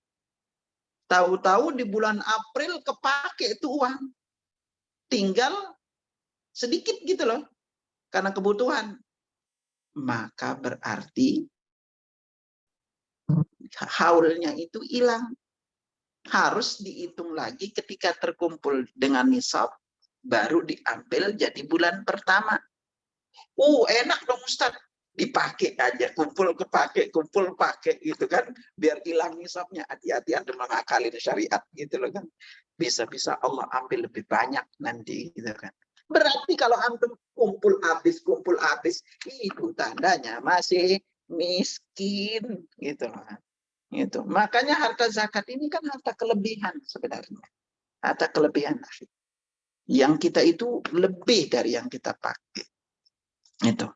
Tahu-tahu di bulan April kepake itu uang. Tinggal sedikit gitu loh. Karena kebutuhan. Maka berarti haulnya itu hilang. Harus dihitung lagi ketika terkumpul dengan nisab. Baru diambil jadi bulan pertama. Enak dong Ustaz. Dipakai aja, kumpul pakai gitu kan, biar hilang nisabnya. Hati-hati Anda mengakalin syariat gitu loh kan, bisa-bisa Allah ambil lebih banyak nanti gitu kan. Berarti kalau antum kumpul habis itu tandanya masih miskin gitu loh. Gitu. Makanya harta zakat ini kan harta kelebihan sebenarnya, harta kelebihan yang kita itu lebih dari yang kita pakai itu.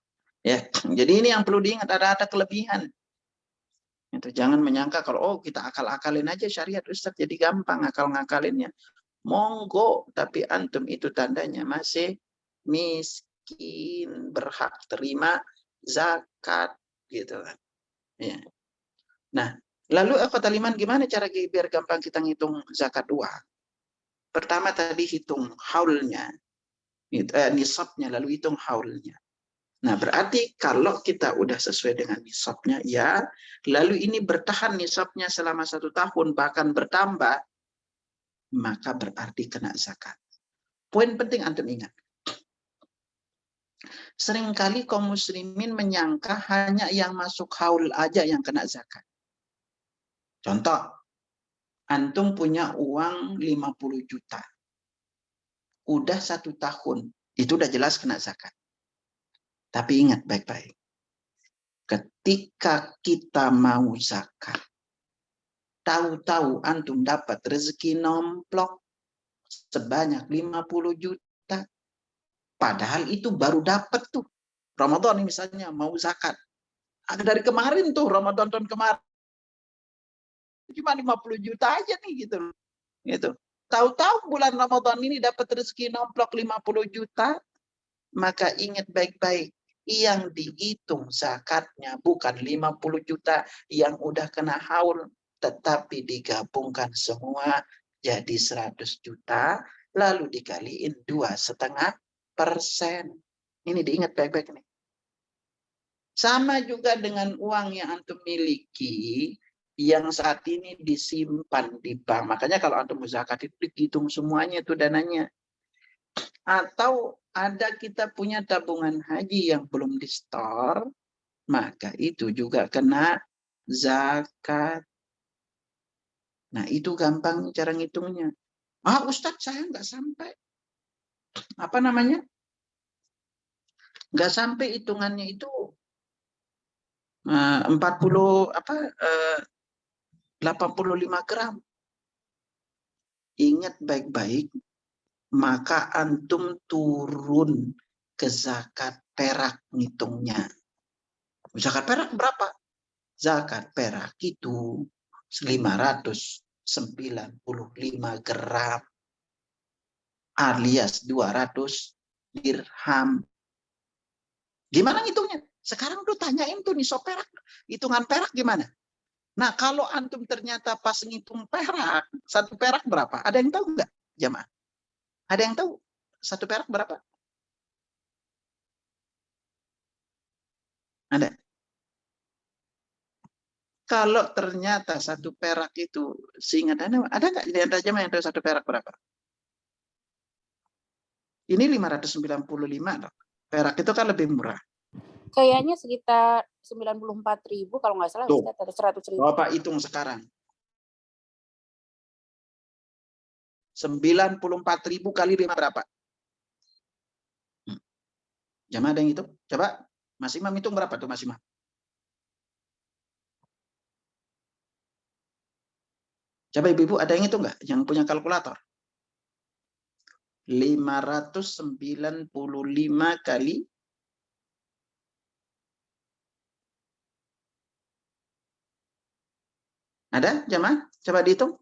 Ya, jadi ini yang perlu diingat, ada kelebihan. Itu jangan menyangka kalau kita akal-akalin aja syariat Ustaz jadi gampang akal-ngakalinnya. Monggo, tapi antum itu tandanya masih miskin, berhak terima zakat gitu kan. Ya. Nah, lalu kata Liman gimana cara biar gampang kita ngitung zakat uang? Pertama tadi hitung haulnya, nisabnya, lalu hitung haulnya. Nah, berarti kalau kita udah sesuai dengan nisabnya, ya, lalu ini bertahan nisabnya selama 1 tahun, bahkan bertambah, maka berarti kena zakat. Poin penting antum ingat. Seringkali kaum muslimin menyangka hanya yang masuk haul aja yang kena zakat. Contoh, antum punya uang 50 juta. Udah 1 tahun, itu udah jelas kena zakat. Tapi ingat baik-baik. Ketika kita mau zakat, tahu-tahu antum dapat rezeki nomplok sebanyak 50 juta. Padahal itu baru dapat tuh. Ramadan misalnya mau zakat. Dari kemarin tuh, Ramadan tahun kemarin. Cuma 50 juta aja nih gitu. Gitu. Tahu-tahu bulan Ramadan ini dapat rezeki nomplok 50 juta. Maka ingat baik-baik. Yang dihitung zakatnya bukan 50 juta yang udah kena haul. Tetapi digabungkan semua jadi 100 juta. Lalu dikaliin 2,5%. Ini diingat baik-baik nih. Sama juga dengan uang yang antum miliki yang saat ini disimpan di bank. Makanya kalau antum zakat itu dihitung semuanya itu dananya. Atau ada kita punya tabungan haji yang belum di-store, maka itu juga kena zakat. Nah, itu gampang cara ngitungnya. Ah, Ustadz, saya nggak sampai. Apa namanya? Nggak sampai hitungannya itu 85 gram. Ingat baik-baik, maka antum turun ke zakat perak ngitungnya. Zakat perak berapa? Zakat perak itu 595 gram alias 200 dirham. Gimana ngitungnya? Sekarang tuh tanyain tuh nih perak, hitungan perak gimana? Nah, kalau antum ternyata pas ngitung perak, 1 perak berapa? Ada yang tahu nggak, jamaah? Ada yang tahu 1 perak berapa? Ada. Kalau ternyata 1 perak itu, seingat ada nggak di antara jamaah yang tahu 1 perak berapa? Ini 595 loh. Perak itu kan lebih murah. Kayaknya sekitar 94.000 kalau nggak salah, Ustaz, atau 100.000. Bapak hitung sekarang. 94.000 kali 5 berapa? Jamaah ada yang hitung? Coba, Mas Imam hitung berapa tuh, Mas Imam? Coba ibu-ibu ada yang hitung nggak? Yang punya kalkulator? 595 kali ada jamaah? Coba dihitung.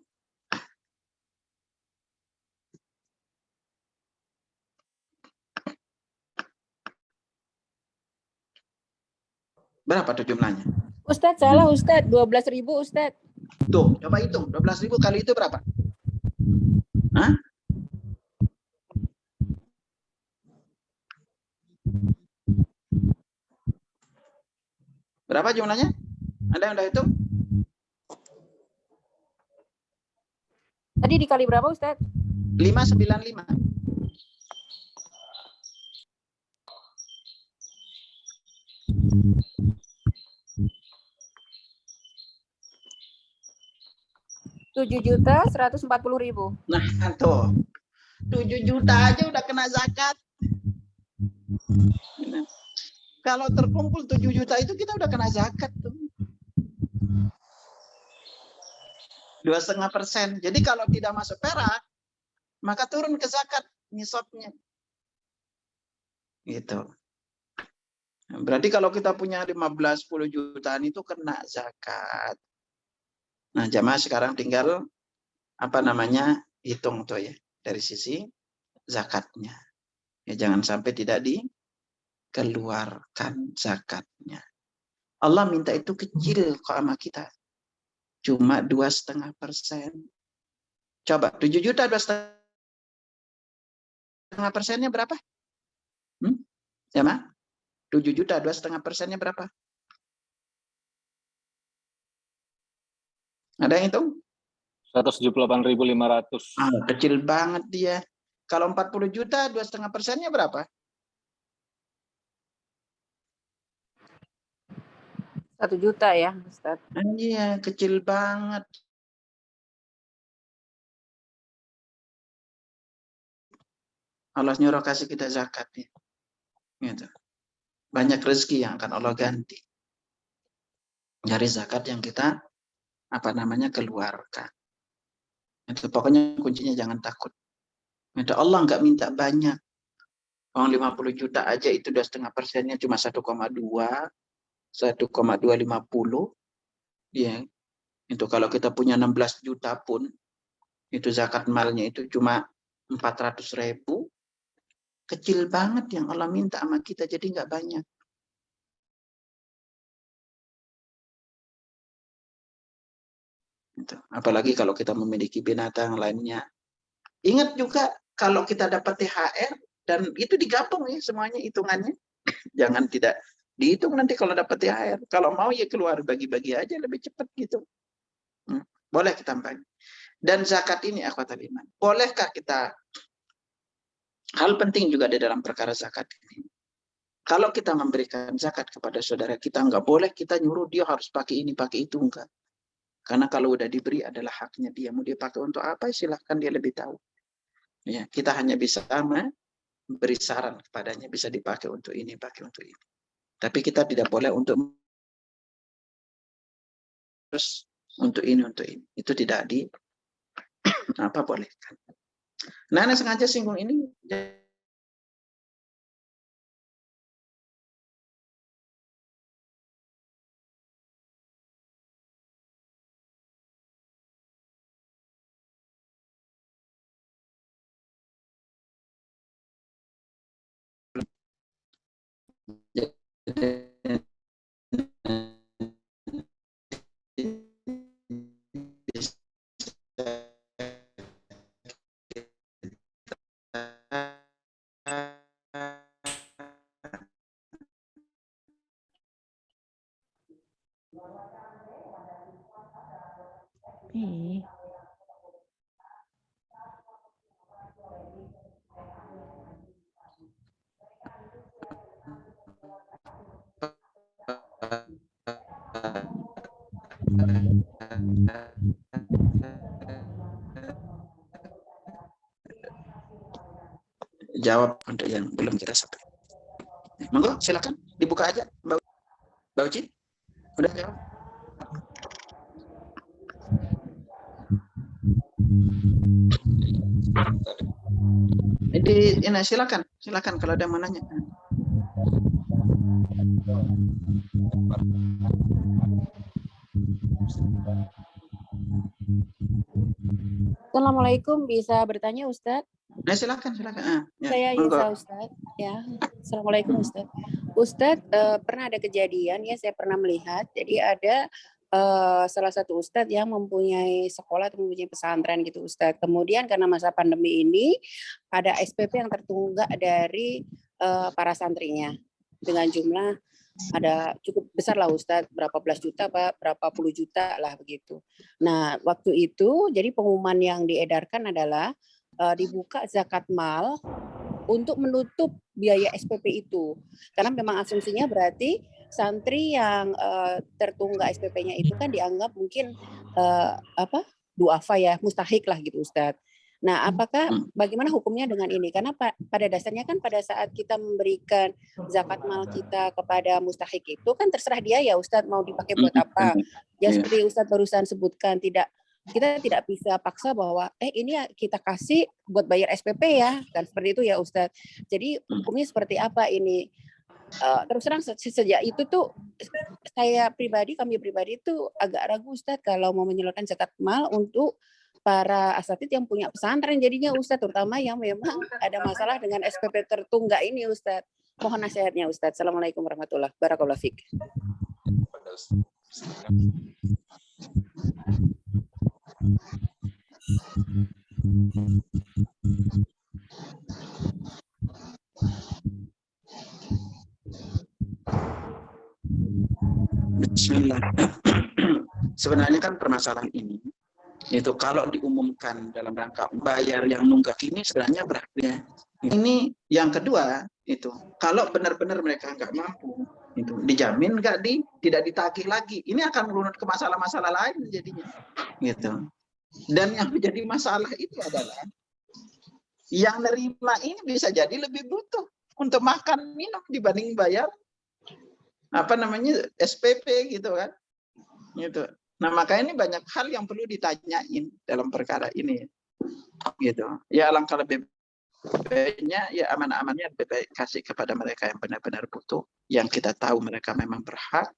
Berapa tuh jumlahnya? Ustadz, salah Ustadz, 12.000 Ustadz. Tuh, coba hitung. 12.000 kali itu berapa? Hah? Berapa jumlahnya? Ada yang udah hitung? Tadi dikali berapa Ustadz? 595. Rp7.140.000. Nah, tuh. 7 juta aja udah kena zakat. Kalau terkumpul 7 juta itu kita udah kena zakat tuh. 2,5%. Jadi kalau tidak masuk perak, maka turun ke zakat nisabnya. Gitu. Berarti kalau kita punya 15-10 jutaan itu kena zakat. Nah, jamaah sekarang tinggal hitung tuh ya dari sisi zakatnya. Ya jangan sampai tidak dikeluarkan zakatnya. Allah minta itu kecil kok sama kita. Cuma 2,5%. Coba 7 juta 2,5%-nya berapa? Jamaah? 7 juta 2,5%-nya berapa? Ada yang hitung? 178.500. Ah, kecil banget dia. Kalau 40 juta 2,5%-nya berapa? 1 juta ya, Ustaz. Iya, kecil banget. Allah nyuruh kasih kita zakat ya. Gitu. Banyak rezeki yang akan Allah ganti dari zakat yang kita keluarkan. Itu pokoknya kuncinya jangan takut. Itu Allah nggak minta banyak. Uang 50 juta aja itu udah 0,5%-nya cuma 1,2, 1,250. Ya. Itu kalau kita punya 16 juta pun itu zakat malnya itu cuma 400.000. Kecil banget yang Allah minta sama kita, jadi nggak banyak. Gitu. Apalagi kalau kita memiliki binatang lainnya. Ingat juga kalau kita dapat THR dan itu digabung ya semuanya hitungannya. Jangan tidak dihitung nanti kalau dapat THR. Kalau mau ya keluar bagi-bagi aja lebih cepat gitu. Boleh kita bagi. Dan zakat ini akhwatul iman. Bolehkah kita, hal penting juga di dalam perkara zakat ini. Kalau kita memberikan zakat kepada saudara kita, nggak boleh kita nyuruh dia harus pakai ini, pakai itu, enggak. Karena kalau udah diberi adalah haknya dia. Mau dia pakai untuk apa, silahkan dia lebih tahu. Ya, kita hanya bisa memberi saran kepadanya, bisa dipakai untuk ini, pakai untuk ini. Tapi kita tidak boleh untuk terus untuk ini, untuk ini. Itu tidak bolehkan. Nah, Anda sengaja singgung ini. Jawab untuk yang belum kita sampai. Monggo, silakan dibuka aja, Mbak Uci. Udah jawab. Ini silakan kalau ada yang mau nanya. Assalamualaikum, bisa bertanya Ustadz? Nah, silakan. Ya, Saya monggo. Yesa Ustadz. Ya, Assalamualaikum Ustadz. Ustadz, pernah ada kejadian ya, saya pernah melihat. Jadi ada salah satu Ustadz yang mempunyai sekolah atau mempunyai pesantren gitu Ustadz. Kemudian karena masa pandemi ini ada SPP yang tertunggak dari para santrinya dengan jumlah ada cukup besar lah Ustadz, berapa belas juta Pak, berapa puluh juta lah begitu. Nah, waktu itu jadi pengumuman yang diedarkan adalah dibuka zakat mal untuk menutup biaya SPP itu. Karena memang asumsinya berarti santri yang tertunggak SPP-nya itu kan dianggap mungkin duafa ya, mustahik lah gitu Ustadz. Nah, apakah bagaimana hukumnya dengan ini? Karena pada dasarnya kan pada saat kita memberikan zakat mal kita kepada mustahik itu kan terserah dia ya Ustadz mau dipakai buat apa. Ya seperti Ustadz barusan sebutkan, kita tidak bisa paksa bahwa ini kita kasih buat bayar SPP ya, kan seperti itu ya Ustadz. Jadi hukumnya seperti apa ini? Terus terang sejak itu tuh kami pribadi tuh agak ragu Ustadz kalau mau menyalurkan zakat mal untuk para asatid yang punya pesantren jadinya Ustadz, terutama yang memang ada masalah dengan SPP tertunggak ini Ustadz. Mohon nasihatnya Ustadz. Assalamualaikum warahmatullahi wabarakatuh. Barakallahu fiik. Bismillah. Sebenarnya kan permasalahan ini itu kalau diumumkan dalam rangka bayar yang nunggak ini sebenarnya beratnya. Ini yang kedua itu kalau benar-benar mereka nggak mampu Itu dijamin nggak tidak ditagih lagi. Ini akan merunut ke masalah-masalah lain jadinya. Gitu. Dan yang menjadi masalah itu adalah yang nerima ini bisa jadi lebih butuh untuk makan minum dibanding bayar SPP gitu kan. Gitu. Nah, makanya ini banyak hal yang perlu ditanyain dalam perkara ini. Gitu. Ya alangkah lebih baiknya ya aman-amannya lebih baik kasih kepada mereka yang benar-benar butuh, yang kita tahu mereka memang berhak,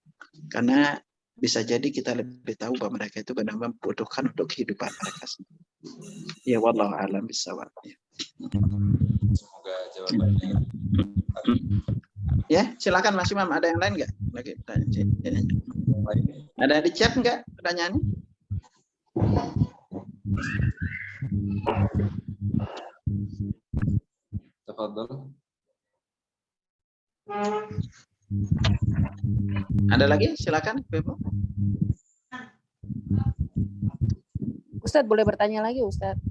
karena bisa jadi kita lebih tahu bahwa mereka itu benar-benar membutuhkan untuk kehidupan mereka sendiri. Ya wallahu a'lam bishawab. Semoga jawabannya. Ya, silakan Mas Imam, ada yang lain nggak? Lagi tanya. Ada di chat nggak pertanyaannya? Tafadhol. Ada lagi? Silakan, Ibu. Ustadz boleh bertanya lagi, Ustadz?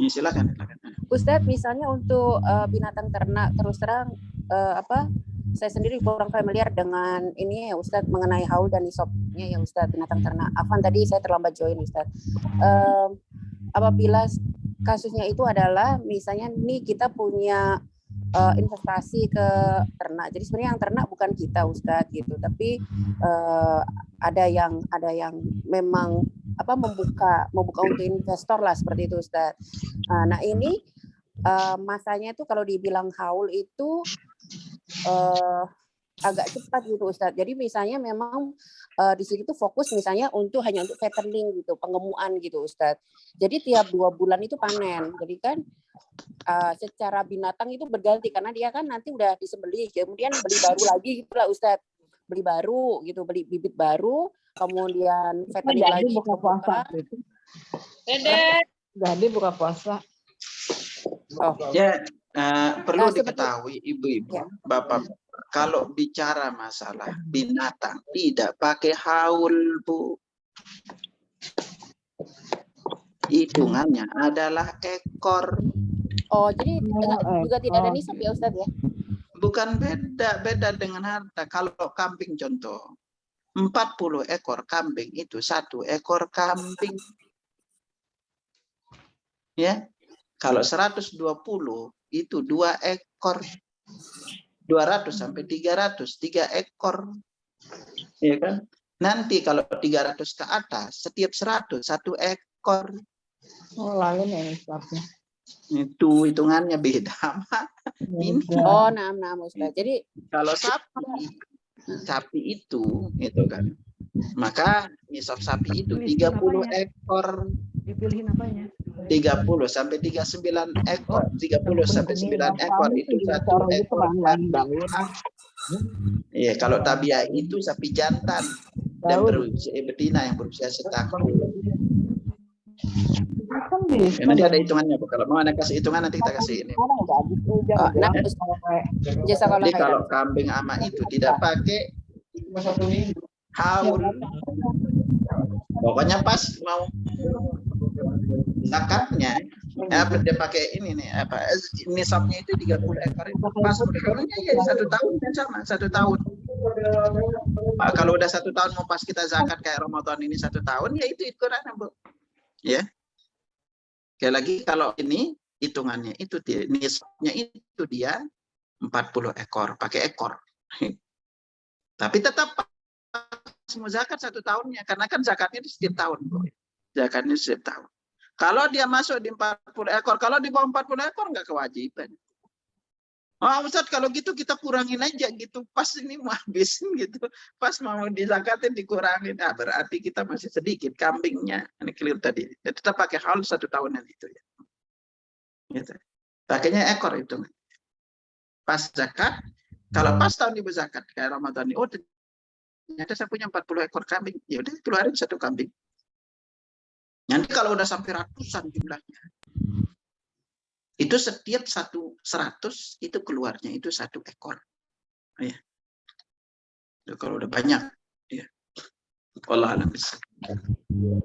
Ya, silakan. Ustadz, misalnya untuk binatang ternak, terus terang saya sendiri kurang familiar dengan ini ya Ustadz, mengenai haul dan nisabnya ya Ustadz, binatang ternak. Afwan, tadi saya terlambat join Ustadz. Apabila kasusnya itu adalah misalnya nih kita punya investasi ke ternak. Jadi sebenarnya yang ternak bukan kita Ustadz gitu, tapi ada yang memang membuka untuk investor lah seperti itu Ustadz. Nah ini masanya itu kalau dibilang haul itu agak cepat gitu Ustadz. Jadi misalnya memang di situ fokus misalnya hanya untuk fattening gitu, pengemuan gitu Ustadz. Jadi tiap 2 bulan itu panen. Jadi kan secara binatang itu berganti karena dia kan nanti udah disembelih, kemudian beli baru lagi gitulah Ustadz. Beli baru gitu, beli bibit baru, kemudian fattening lagi. Buka puasa. Jadi buka puasa. Oh. Ya, perlu diketahui ibu-ibu, bapak, kalau bicara masalah binatang tidak pakai haul, Bu. Hitungannya adalah ekor. Oh, jadi juga tidak ada nisab ya Ustadz ya? Bukan beda dengan harta. Kalau kambing contoh, 40 ekor kambing itu 1 ekor kambing. Ya. Kalau 120 itu 2 ekor. 200 sampai 300, 3 ekor. Ya kan? Nanti kalau 300 ke atas, setiap 100, 1 ekor. Oh, lain ya nisabnya. Itu hitungannya beda sama ini. Oh, nah Ustaz. Jadi kalau sapi itu kan. Maka nisab sapi itu 30 ekor. Dipilihin apanya? 30 sampai 39 ekor. 30 sampai 9 ekor itu 1 ekor. Iya, kalau tabiah itu sapi jantan dan betina yang berusia setahun. Nanti ada hitungannya, Bu. Kalau mau Anda kasih hitungan nanti kita kasih ini. Jadi kalau kambing ama itu tidak pakai haul. Pokoknya pas mau zakatnya dia pakai ini nih nisabnya itu 30 ekor. Pas umurnya ya 1 tahun kan sama 1 tahun. Kalau udah 1 tahun mau pas kita zakat kayak Ramadan ini 1 tahun ya itu ukurannya, Bu. Ya. Sekali lagi kalau ini hitungannya itu nisabnya itu dia 40 ekor, pakai ekor. Tapi tetap semua zakat 1 tahunnya karena kan zakatnya di setiap tahun, Bu. Zakatnya setiap tahun. Kalau dia masuk di 40 ekor, kalau di bawah 40 ekor enggak kewajiban. Oh, Ustaz, kalau gitu kita kurangin aja gitu. Pas ini mau habisin gitu. Pas mau dizakatin dikurangin. Nah, berarti kita masih sedikit kambingnya. Ini clear tadi. Ya, tetap pakai haul 1 tahunan itu ya. Gitu. Pakainya ekor itu. Pas zakat, kalau pas tahun ibu zakat kayak Ramadan ini, oh ternyata saya punya 40 ekor kambing. Ya udah keluarin 1 kambing. Nanti kalau udah sampai ratusan jumlahnya. Itu setiap 100 itu keluarnya itu 1 ekor. Ya. Kalau udah banyak, ya. Allah alam bisa.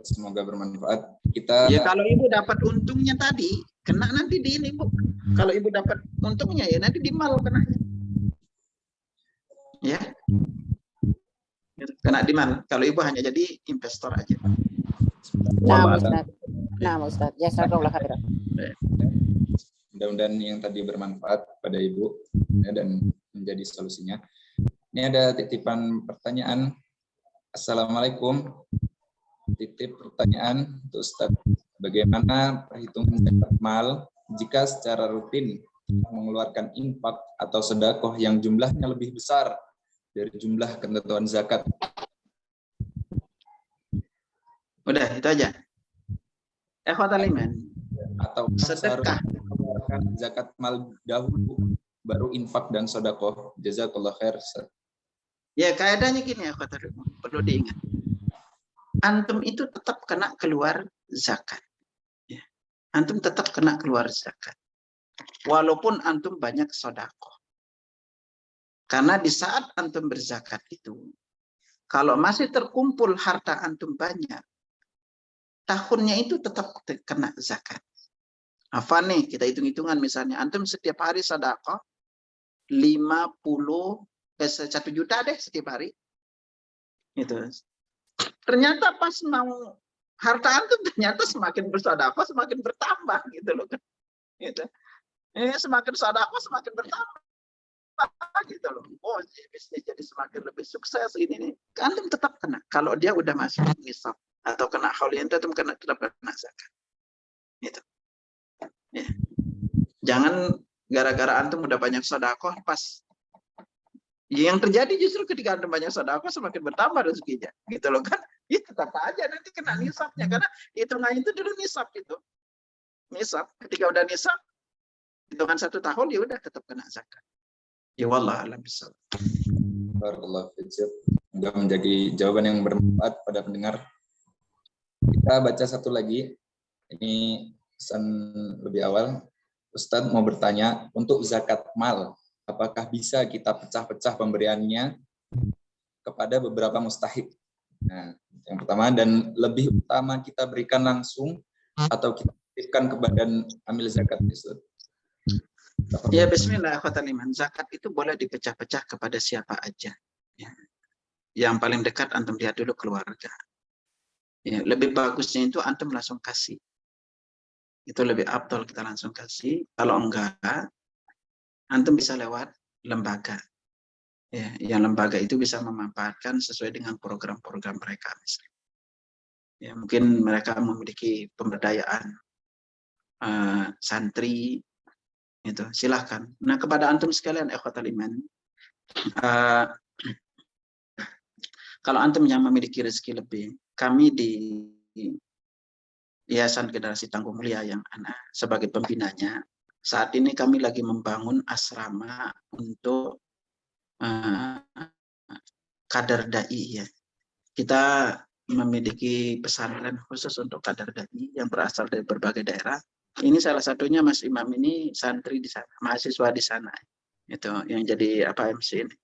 Semoga bermanfaat. Kita. Ya kalau ibu dapat untungnya tadi, kena nanti di ini, Bu. Kalau ibu dapat untungnya ya nanti di mal kena. Ya. Kena demand. Kalau ibu hanya jadi investor aja. Nah, Ustaz. Nah, Ustaz. Jazakallah khairan. Mudah-mudahan yang tadi bermanfaat pada Ibu ya, dan menjadi solusinya. Ini ada titipan pertanyaan. Assalamualaikum. Titip pertanyaan untuk Ustaz. Bagaimana perhitungan zakat mal jika secara rutin mengeluarkan infak atau sedekah yang jumlahnya lebih besar dari jumlah ketentuan zakat? Udah, itu aja. Ikhwatal iman. Atau Sedekah. mengeluarkan zakat mal dahulu baru infak dan sedekah? Jazakallah khair. Ya, kaidahnya gini ya, perlu diingat. Antum itu tetap kena keluar zakat. Ya. Antum tetap kena keluar zakat. Walaupun antum banyak sedekah. Karena di saat antum berzakat itu, kalau masih terkumpul harta antum banyak, tahunnya itu tetap kena zakat. Apa nih, kita hitung-hitungan misalnya, antum setiap hari sedekah 1 juta deh setiap hari. Itu. Ternyata pas mau harta antum ternyata semakin bersedekah semakin bertambah gitu loh kan. Gitu. Semakin sedekah semakin bertambah gitu loh. Oh, bisnis jadi semakin lebih sukses ini nih. Antum tetap kena. Kalau dia udah masuk nisab atau kena haulin tetap kena zakat. Gitu. Ya. Jangan gara-gara antum udah banyak sedekah pas yang terjadi justru ketika antum banyak sedekah semakin bertambah rezekinya. Gitu loh kan. Ya tetap aja nanti kena nisabnya karena hitungan itu dulu nisab itu. Nisab ketika udah nisab hitungan 1 tahun ya udah tetap kena zakat. Ya wallah alam bisawab. Barakallahu fiik. Semoga menjadi jawaban yang bermanfaat pada pendengar. Kita baca satu lagi. Ini pesan lebih awal. Ustadz mau bertanya, untuk zakat mal, apakah bisa kita pecah-pecah pemberiannya kepada beberapa mustahik? Nah, yang pertama, dan lebih utama kita berikan langsung atau kita berikan kepada amil zakat, Ustadz? Ya bismillah, zakat itu boleh dipecah-pecah kepada siapa aja. Ya. Yang paling dekat antum lihat dulu keluarga. Ya, lebih bagusnya itu antum langsung kasih. Itu lebih afdal kita langsung kasih. Kalau enggak, antum bisa lewat lembaga. Ya, yang lembaga itu bisa memanfaatkan sesuai dengan program-program mereka. Misalnya. Ya, mungkin mereka memiliki pemberdayaan santri. Itu silahkan. Nah kepada antum sekalian ikhwatal iman, kalau antum yang memiliki rezeki lebih, kami di Yayasan Generasi Tangguh Mulia yang anak sebagai pembinanya, saat ini kami lagi membangun asrama untuk kader dai ya. Kita memiliki pesantren khusus untuk kader dai yang berasal dari berbagai daerah. Ini salah satunya Mas Imam ini santri di sana, mahasiswa di sana. Itu yang jadi apa MC ini.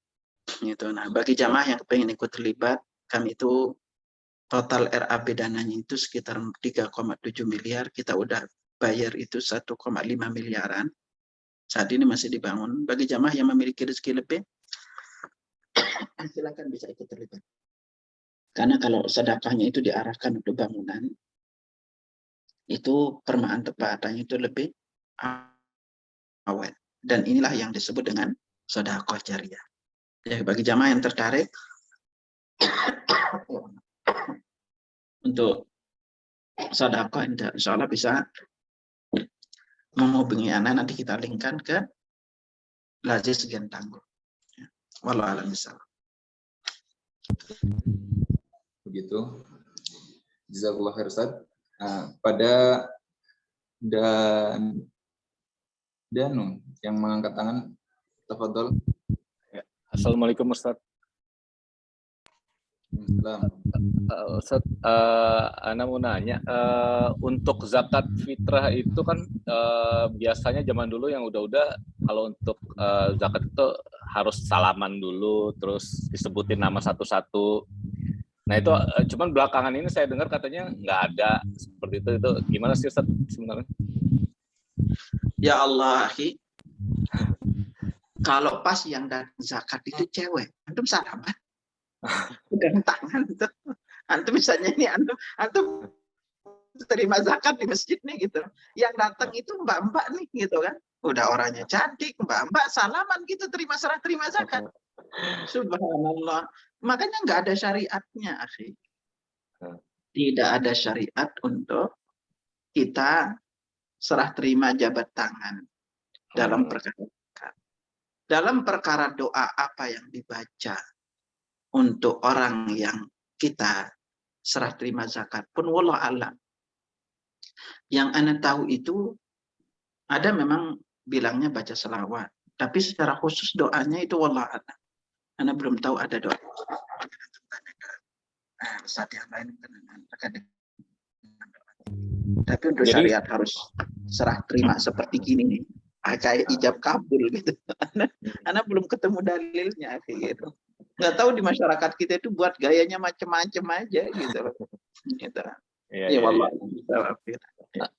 Itu. Nah, bagi jamaah yang pengen ikut terlibat, kami itu total RAB dananya itu sekitar 3,7 miliar, kita udah bayar itu 1,5 miliaran. Saat ini masih dibangun. Bagi jamaah yang memiliki rezeki lebih, silakan bisa ikut terlibat. Karena kalau sedekahnya itu diarahkan untuk bangunan, itu permanfaatannya itu lebih awet. Dan inilah yang disebut dengan sedekah jariah. Ya, bagi jamaah yang tertarik untuk sedekah, insya Allah bisa menghubungi Ana, nanti kita linkkan ke Lazis Gen Tangguh. Wallahu a'lam bishawab. Begitu. Jazakallah khair Ustaz. Pada Danu yang mengangkat tangan, tafadhol. Assalamualaikum Ustaz. Ustaz, Ana mau nanya, untuk zakat fitrah itu kan biasanya zaman dulu yang udah kalau untuk zakat itu harus salaman dulu, terus disebutin nama satu-satu. Nah itu cuman belakangan ini saya dengar katanya nggak ada seperti itu. Itu gimana sih Ustaz sebenarnya? Ya Allah, kalau pas yang datang zakat itu cewek, antum salaman, pegang tangan itu. Antum misalnya ini antum terima zakat di masjid nih gitu. Yang datang itu mbak-mbak nih gitu kan. Udah orangnya cantik, mbak-mbak salaman gitu serah terima zakat. Subhanallah. Makanya nggak ada syariatnya, akhi. Tidak ada syariat untuk kita serah terima jabat tangan dalam perkara zakat. Dalam perkara doa apa yang dibaca untuk orang yang kita serah terima zakat pun wallah alam. Yang Anda tahu itu ada memang bilangnya baca selawat, tapi secara khusus doanya itu wallah alam. Anda belum tahu ada doa. Saat yang lain tapi untuk syariat harus serah terima seperti gini nih, kayak ijab kabul gitu. Anda belum ketemu dalilnya gitu. Nggak tahu di masyarakat kita itu buat gayanya macam-macam aja gitu. Gitu. Ya wallah.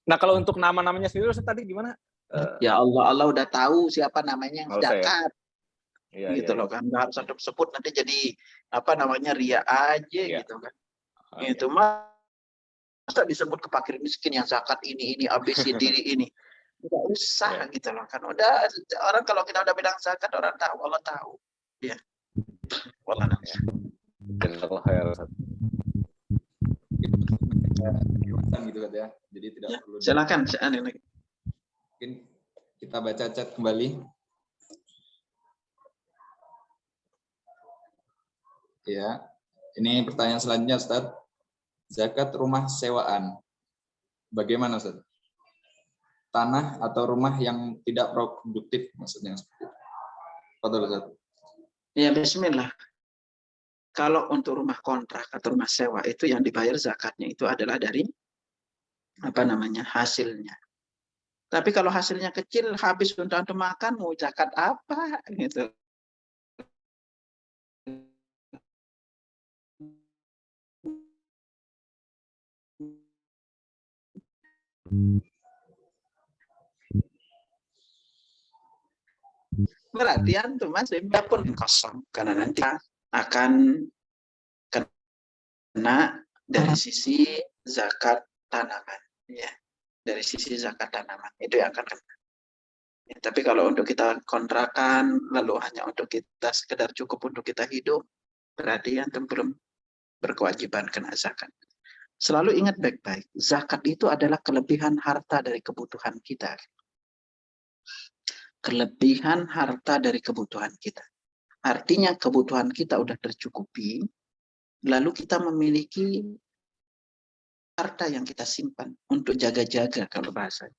Nah kalau untuk nama-namanya sendiri Ustaz tadi gimana? Ya Allah udah tahu siapa namanya yang zakat. Gitu loh kan, nggak harus antum sebut nanti jadi apa namanya ria aja gitu kan. Itu mah masa disebut ke fakir miskin yang zakat ini ABC diri ini. Nggak usah gitu loh kan. Udah orang kalau kita udah bilang zakat orang tahu, Allah tahu. Ya. Wallah. Gitu kan ya. Jadi tidak perlu. Silakan. Mungkin kita baca chat kembali. Ya, ini pertanyaan selanjutnya, Ustaz. Zakat rumah sewaan, bagaimana, Ustaz? Tanah atau rumah yang tidak produktif, maksudnya seperti itu. Betul, Ustaz? Ya, bismillah. Kalau untuk rumah kontrak atau rumah sewa itu yang dibayar zakatnya itu adalah dari apa namanya hasilnya. Tapi kalau hasilnya kecil habis untuk antum makan mau zakat apa gitu. Berarti antum masih pun kosong karena nanti akan kena dari sisi zakat tanaman, ya, dari sisi zakat tanaman itu yang akan kena. Ya, tapi kalau untuk kita kontrakan lalu hanya untuk kita sekedar cukup untuk kita hidup, berarti antum belum berkewajiban kena zakat. Selalu ingat baik-baik, zakat itu adalah kelebihan harta dari kebutuhan kita. Kelebihan harta dari kebutuhan kita. Artinya kebutuhan kita udah tercukupi, lalu kita memiliki harta yang kita simpan untuk jaga-jaga kalau bahasanya.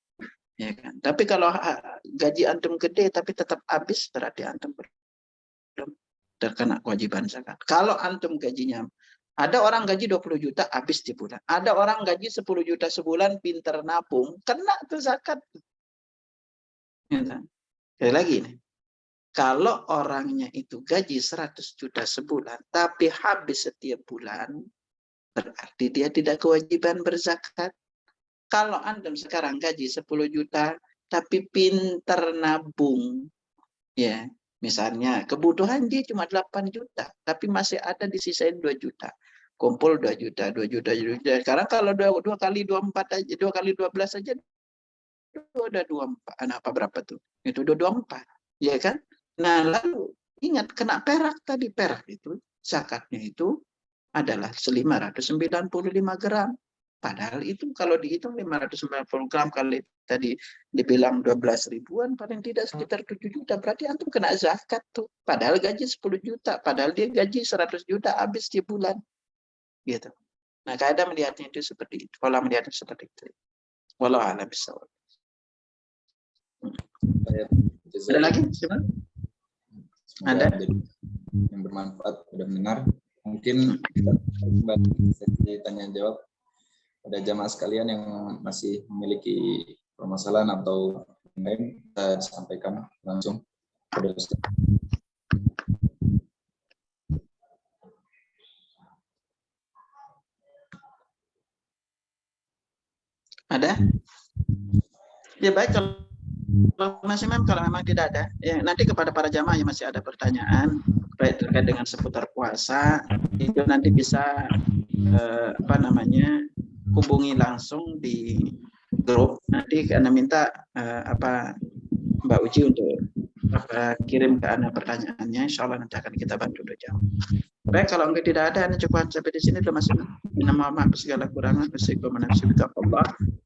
Ya kan? Tapi kalau gaji antum gede tapi tetap habis, berarti antum belum terkena kewajiban zakat. Kalau antum gajinya, ada orang gaji 20 juta habis di bulan. Ada orang gaji 10 juta sebulan pinter nabung, kena tuh zakat. Ya kan? Sekali lagi nih, kalau orangnya itu gaji 100 juta sebulan, tapi habis setiap bulan, berarti dia tidak kewajiban berzakat. Kalau antum sekarang gaji 10 juta, tapi pinter nabung, ya, misalnya kebutuhan dia cuma 8 juta, tapi masih ada disisain 2 juta. Kumpul 2 juta, 2 juta, 2 juta. Sekarang kalau 2 kali 24 aja, 2 kali 12 aja, udah 24. Nah, apa berapa tuh? Itu udah 24. Ya kan? Nah, lalu ingat kena perak tadi. Perak itu zakatnya itu adalah 595 gram. Padahal itu kalau dihitung 590 gram kali tadi dibilang 12 ribuan, paling tidak sekitar 7 juta. Berarti antum kena zakat tuh. Padahal gaji 10 juta. Padahal dia gaji 100 juta habis di bulan. Gitu. Nah, kaidah melihatnya itu seperti itu. Kalau melihatnya seperti itu. Wallahu a'lam bishawab. Ada lagi? Sebenarnya? Ada yang bermanfaat sudah mendengar. Mungkin kita kembali sesi tanya jawab pada jamaah sekalian yang masih memiliki permasalahan atau yang lain, kita sampaikan langsung pada Ustaz. Ada? Ya baik, kalau Mas Imam kalau memang tidak ada, ya nanti kepada para jamaah yang masih ada pertanyaan, baik terkait dengan seputar puasa, itu nanti bisa hubungi langsung di grup. Nanti Ana minta Mbak Uci untuk kirim ke Ana pertanyaannya. Insya Allah nanti akan kita bantu untuk jawab. Baik, kalau enggak tidak ada, Ana cukup sampai di sini. Terima kasih. Minta maaf segala kurangan. Bismillahirrahmanirrahim.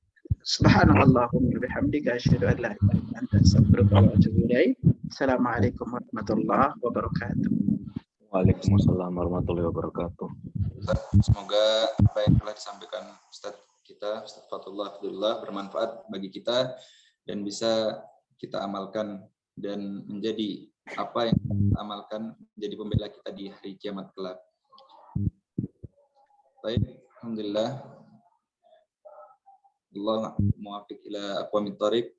Subhanallahumma bihamdika asyhadu an la ilaha illa anta astaghfiruka wa atubu ilaik. Assalamualaikum warahmatullahi wabarakatuh. Waalaikumsalam warahmatullahi wabarakatuh. Semoga apa yang telah disampaikan Ustaz kita, Ustaz Fatullah Abdullah, bermanfaat bagi kita dan bisa kita amalkan dan menjadi apa yang kita amalkan menjadi pembela kita di hari kiamat kelak. Baik, alhamdulillah. Allah muwaffiq ila aqwamit thoriq.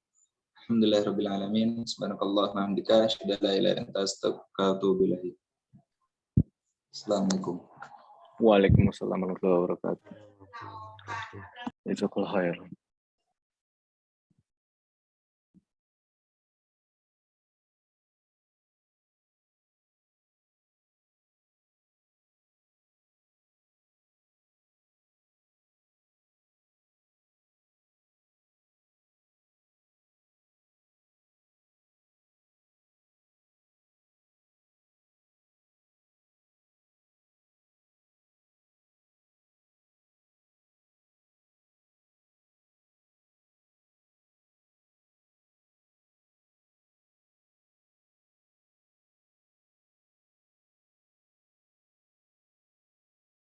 Alhamdulillahirabbil alamin. Subhanakallah wa bihamdika asyhadu an la ilaha illa anta astaghfiruka wa atubu ilaik. Assalamualaikum. Waalaikumsalam warahmatullahi wabarakatuh. Jazakallahu khairan.